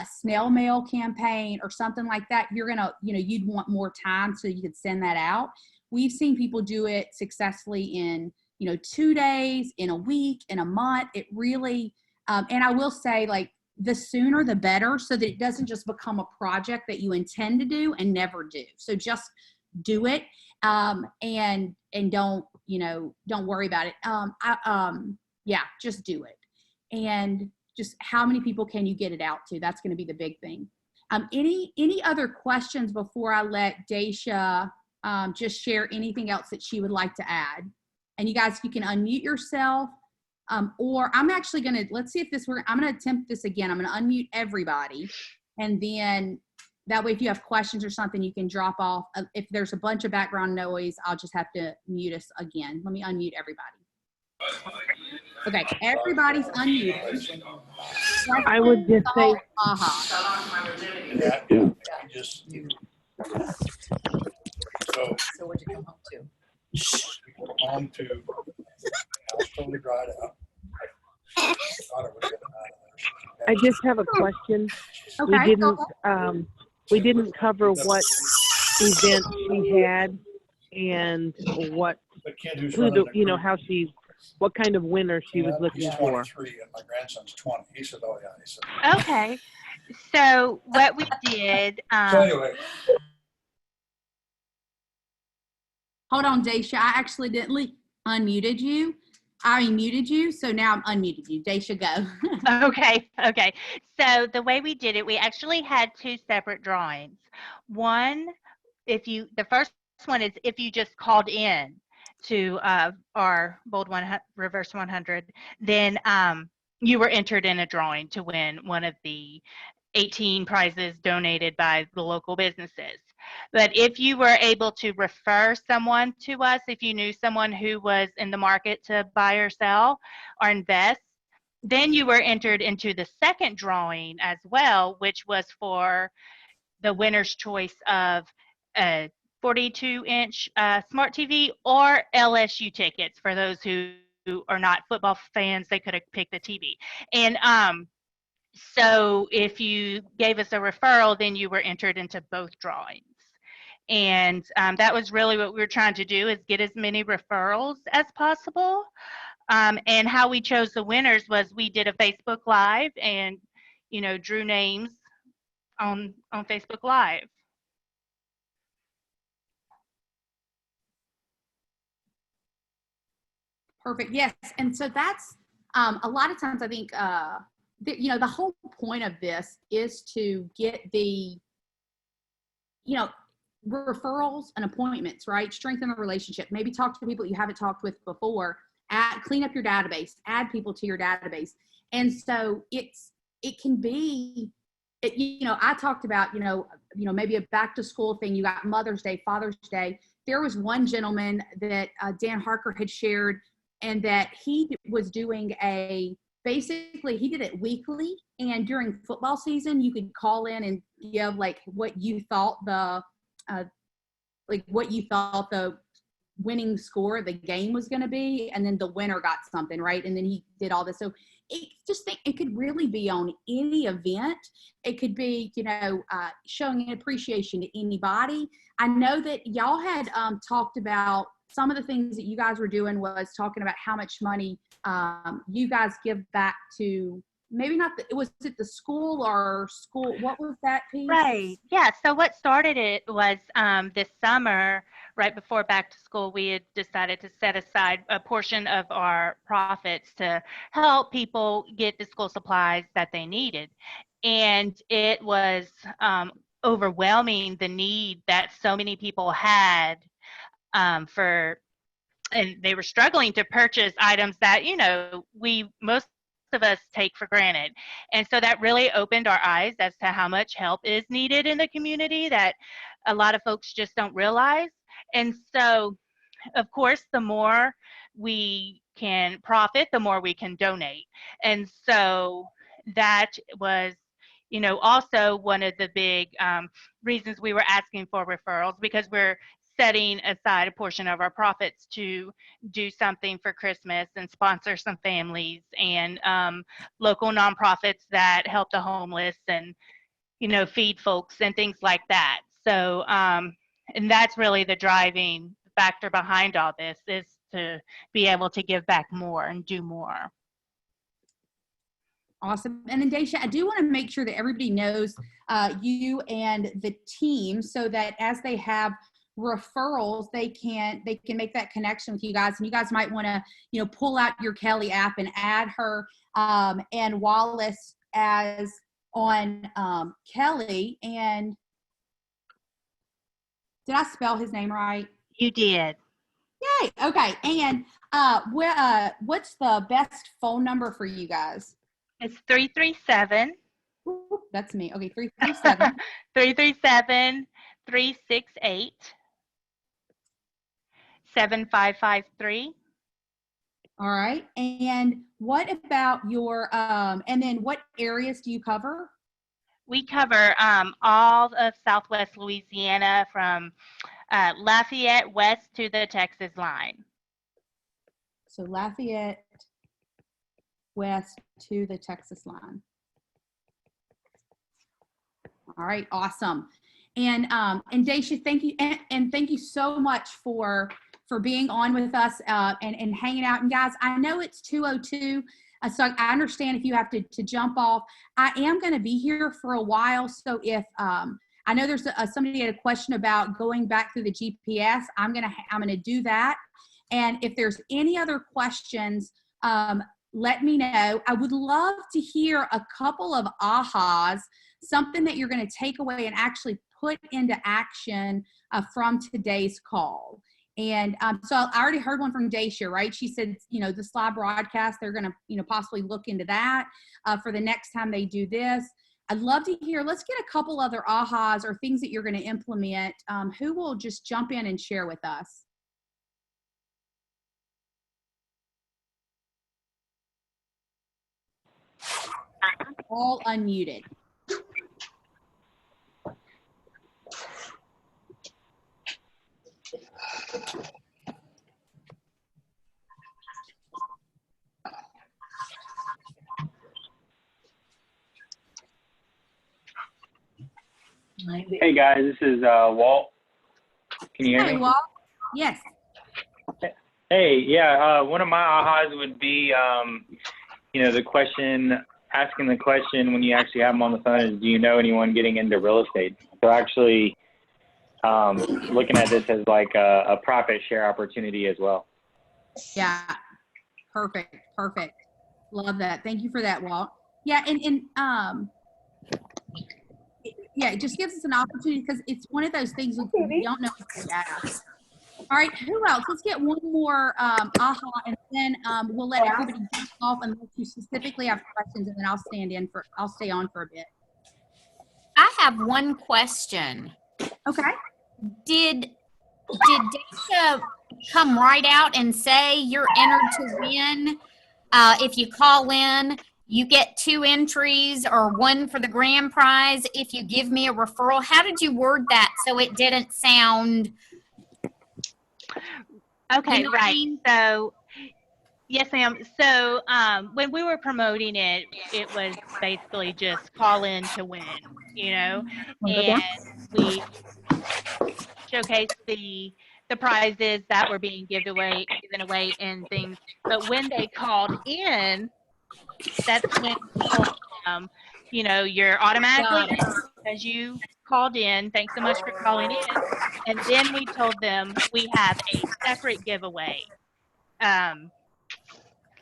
snail mail campaign or something like that, you're going to, you'd want more time so you could send that out. We've seen people do it successfully in, 2 days, in a week, in a month. It really, and I will say, like, the sooner the better, so that it doesn't just become a project that you intend to do and never do. So just do it, and don't worry about it. Just do it. And just how many people can you get it out to? That's going to be the big thing. Any other questions before I let Daisha just share anything else that she would like to add? And you guys, you can unmute yourself, or I'm actually gonna, let's see if this works. I'm gonna attempt this again. I'm gonna unmute everybody, and then that way if you have questions or something, you can drop off. If there's a bunch of background noise, I'll just have to mute us again. Let me unmute everybody. Okay, everybody's unmuted. I would just say, Yeah, yeah, just. So what'd you come home to? On to, house totally dried out. Thought it was getting out of there. I just have a question. Okay, We didn't cover what event she had and what, The kid who's who running the, the you know, group, how what kind of winner she was yeah, looking he's for. 23 and my grandson's 20. He said, oh yeah, he said. Okay. So what we did, So anyway, hold on, Daisha. I accidentally unmuted you. I muted you, so now I'm unmuted you. Daisha, go. okay. So the way we did it, we actually had two separate drawings. One, the first one is if you just called in to our Bold Reverse 100, then you were entered in a drawing to win one of the 18 prizes donated by the local businesses. But if you were able to refer someone to us, if you knew someone who was in the market to buy or sell or invest, then you were entered into the second drawing as well, which was for the winner's choice of a 42-inch smart TV or LSU tickets. For those who are not football fans, they could have picked the TV. And so if you gave us a referral, then you were entered into both drawings. And that was really what we were trying to do, is get as many referrals as possible. And how we chose the winners was we did a Facebook Live and, drew names on Facebook Live. Perfect. Yes. And so that's a lot of times I think, the whole point of this is to get the, referrals and appointments, right? Strengthen the relationship. Maybe talk to people you haven't talked with before. Clean up your database. Add people to your database. And so it can be, I talked about, maybe a back to school thing. You got Mother's Day, Father's Day. There was one gentleman that Dan Harker had shared, and that he was doing basically he did it weekly, and during football season you could call in and give like what you thought the winning score of the game was going to be, and then the winner got something, right? And then he did all this. So it could really be on any event. It could be, showing an appreciation to anybody. I know that y'all had talked about some of the things that you guys were doing was talking about how much money you guys give back to, maybe not, was it the school or school? What was that piece? Right. Yeah. So what started it was this summer, right before back to school, we had decided to set aside a portion of our profits to help people get the school supplies that they needed. And it was overwhelming, the need that so many people had and they were struggling to purchase items that, most of us take for granted. And so that really opened our eyes as to how much help is needed in the community that a lot of folks just don't realize. And so, of course, the more we can profit, the more we can donate. And so that was, also one of the big reasons we were asking for referrals, because we're setting aside a portion of our profits to do something for Christmas and sponsor some families and local nonprofits that help the homeless and, feed folks and things like that. So, and that's really the driving factor behind all this, is to be able to give back more and do more. Awesome. And then Daisha, I do want to make sure that everybody knows you and the team, so that as they have referrals, they can make that connection with you guys. And you guys might want to, pull out your Kelly app and add her and Wallace as on Kelly. And did I spell his name right? You did. Yay. Okay. And what's the best phone number for you guys? It's 337 Ooh, that's me. Okay, 337. 337 368 7553. All right. And what about your and then what areas do you cover? We cover all of Southwest Louisiana from Lafayette west to the Texas line. So Lafayette west to the Texas line. All right, awesome. And Daisha, thank you, and thank you so much for being on with us and hanging out. And guys, I know it's 2:02, so I understand if you have to jump off. I am going to be here for a while, so if I know there's somebody had a question about going back through the GPS, I'm gonna do that. And if there's any other questions, let me know. I would love to hear a couple of ahas, something that you're going to take away and actually put into action from today's call. And so I already heard one from Daisha, right? She said, the slide broadcast, they're going to, possibly look into that for the next time they do this. I'd love to hear, let's get a couple other ahas or things that you're going to implement. Who will just jump in and share with us? All unmuted. Hey guys, this is Walt. Can you hear Hey, me? Walt. Yes. Hey, yeah, one of my ahas would be, asking the question when you actually have them on the phone is, do you know anyone getting into real estate? So actually looking at this as like a profit share opportunity as well. Yeah. Perfect. Love that. Thank you for that, Walt. Yeah. Yeah, it just gives us an opportunity because it's one of those things we don't know if we ask. All right, who else? Let's get one more aha, and then we'll let everybody jump off unless you specifically have questions, and then I'll stay on for a bit. I have one question. Okay. Did Daisha come right out and say you're entered to win? If you call in, you get 2 entries or 1 for the grand prize if you give me a referral. How did you word that so it didn't sound... Okay, You know what I right. mean? So, yes, ma'am. So, when we were promoting it, it was basically just call in to win, and we showcased the prizes that were being given away and things. But when they called in, that's when we told them, you're automatically in because you called in. Thanks so much for calling in. And then we told them we have a separate giveaway.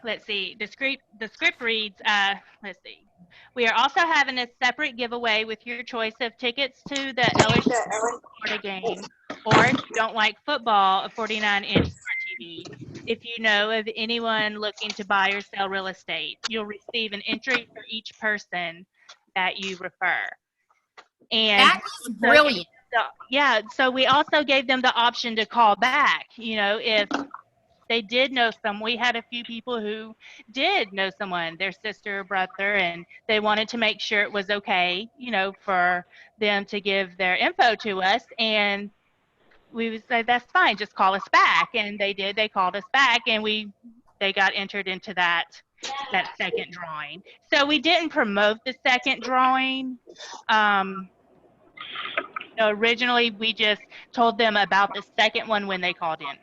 Let's see. The script reads, let's see. We are also having a separate giveaway with your choice of tickets to the LSU Florida game, or if you don't like football, a 49-inch smart TV. If you know of anyone looking to buy or sell real estate, you'll receive an entry for each person that you refer. And That is brilliant. so we also gave them the option to call back, if they did know someone. We had a few people who did know someone, their sister or brother, and they wanted to make sure it was okay, for them to give their info to us. And we would say, that's fine, just call us back. And they did. They called us back, and they got entered into that second drawing. So we didn't promote the second drawing. Originally, we just told them about the second one when they called in.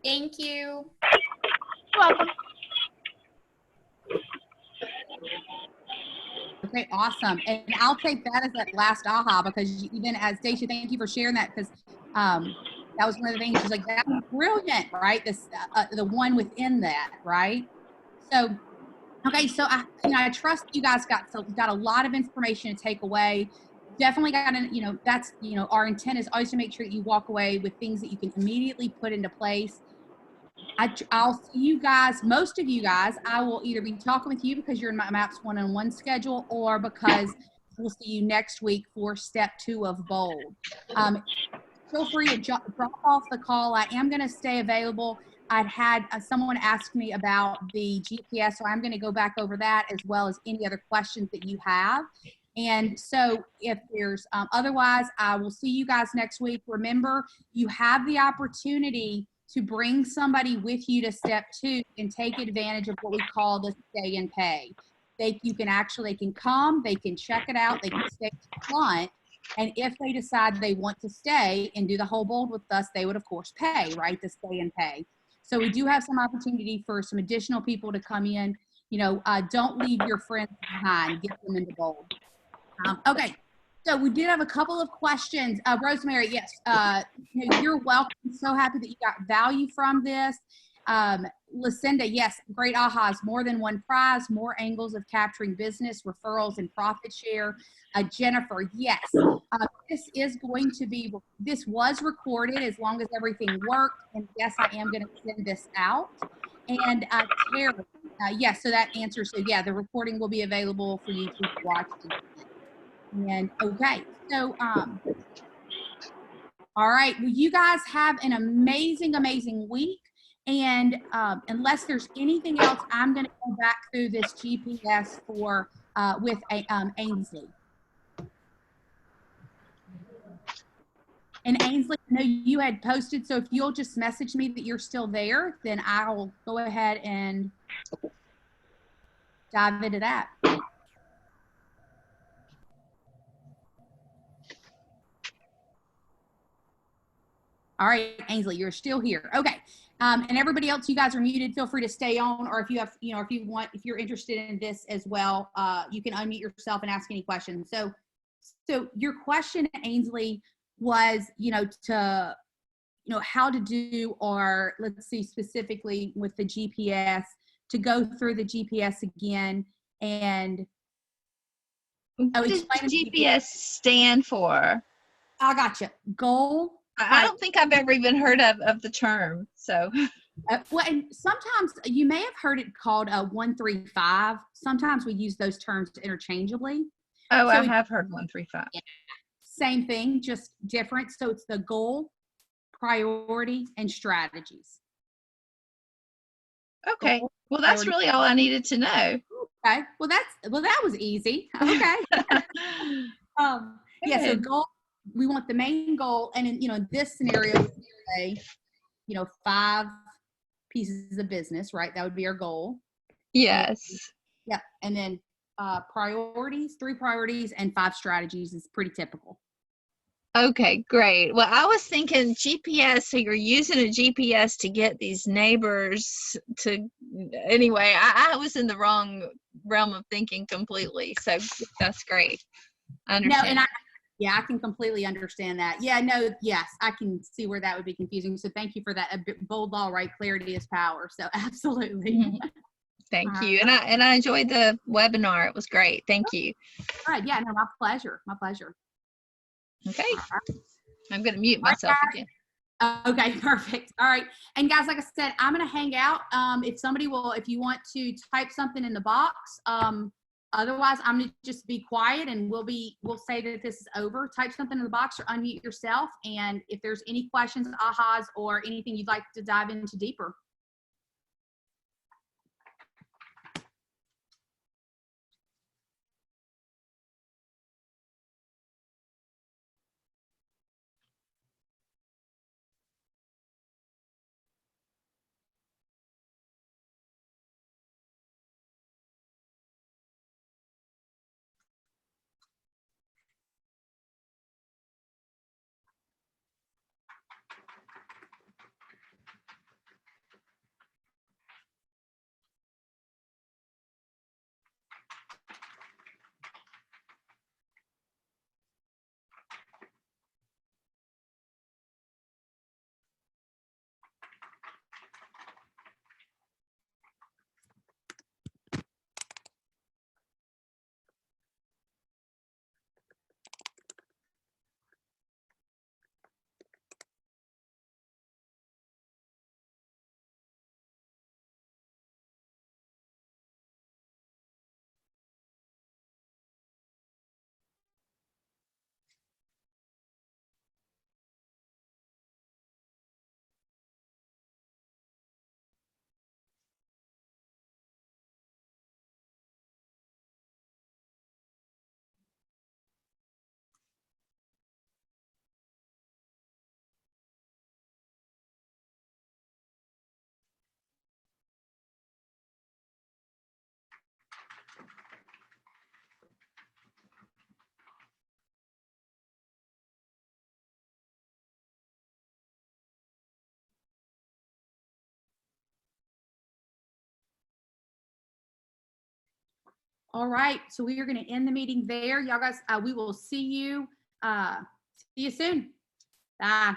Thank you. You're welcome. Okay, awesome. And I'll take that as that last aha, because even as Daisha, thank you for sharing that, because that was one of the things. She's like, that was brilliant, right? This the one within that, right? So Okay, so I trust you guys got a lot of information to take away. Definitely got to, that's, our intent is always to make sure that you walk away with things that you can immediately put into place. I'll see you guys, most of you guys, I will either be talking with you because you're in my MAPS one-on-one schedule, or because we'll see you next week for step 2 of BOLD. Feel free to drop off the call. I am going to stay available. I'd had someone ask me about the GPS, so I'm going to go back over that as well as any other questions that you have. And so if there's otherwise, I will see you guys next week. Remember, you have the opportunity to bring somebody with you to step 2 and take advantage of what we call the stay and pay. They can come, they can check it out, they can stay at the front. And if they decide they want to stay and do the whole BOLD with us, they would of course pay, right? To stay and pay. So we do have some opportunity for some additional people to come in. Don't leave your friends behind. Get them into BOLD. Okay. So we did have a couple of questions. Rosemary, yes, you're welcome. So happy that you got value from this. Lucinda, yes, great ahas, more than one prize, more angles of capturing business, referrals, and profit share. Jennifer, yes, this was recorded as long as everything worked, and yes, I am going to send this out. And Terry, yes, so that answers, so yeah, the recording will be available for you to watch. And okay, so all right, well, you guys have an amazing week. And unless there's anything else, I'm going to go back through this GPS with Ainsley. And Ainsley, I know you had posted, so if you'll just message me that you're still there, then I'll go ahead and dive into that. All right, Ainsley, you're still here. Okay. And everybody else, you guys are muted. Feel free to stay on, or if you have, if you're interested in this as well, you can unmute yourself and ask any questions. So your question, Ainsley, was, how to do, or let's see, specifically with the GPS, to go through the GPS again and what does GPS stand for? I gotcha. Goal. I don't think I've ever even heard of the term. So, well, and sometimes you may have heard it called 135. Sometimes we use those terms interchangeably. Oh, so I have heard 135. Same thing, just different. So it's the goal, priority, and strategies. Okay. Goal, well, that's really all I needed to know. Okay. Well, that was easy. Okay. Yeah. So goal. We want the main goal, and in this scenario, say, 5 pieces of business, right? That would be our goal. Yes. Yeah, and then priorities, 3 priorities, and 5 strategies is pretty typical. Okay, great. Well, I was thinking GPS, so you're using a GPS to get these neighbors to. Anyway, I was in the wrong realm of thinking completely. So that's great. I understand. No, and yeah, I can completely understand that. Yeah, no, yes, I can see where that would be confusing. So thank you for that. BOLD law, right? Clarity is power. So absolutely. Thank you. And I enjoyed the webinar. It was great. Thank you. All right. Yeah, no, my pleasure. My pleasure. Okay. I'm going to mute myself again. Okay, perfect. All right. And guys, like I said, I'm going to hang out. If you want to type something in the box, otherwise, I'm going to just be quiet, and we'll say that this is over. Type something in the box or unmute yourself. And if there's any questions, ahas, or anything you'd like to dive into deeper. All right, so we are going to end the meeting there. Y'all guys, we will see you soon. Bye.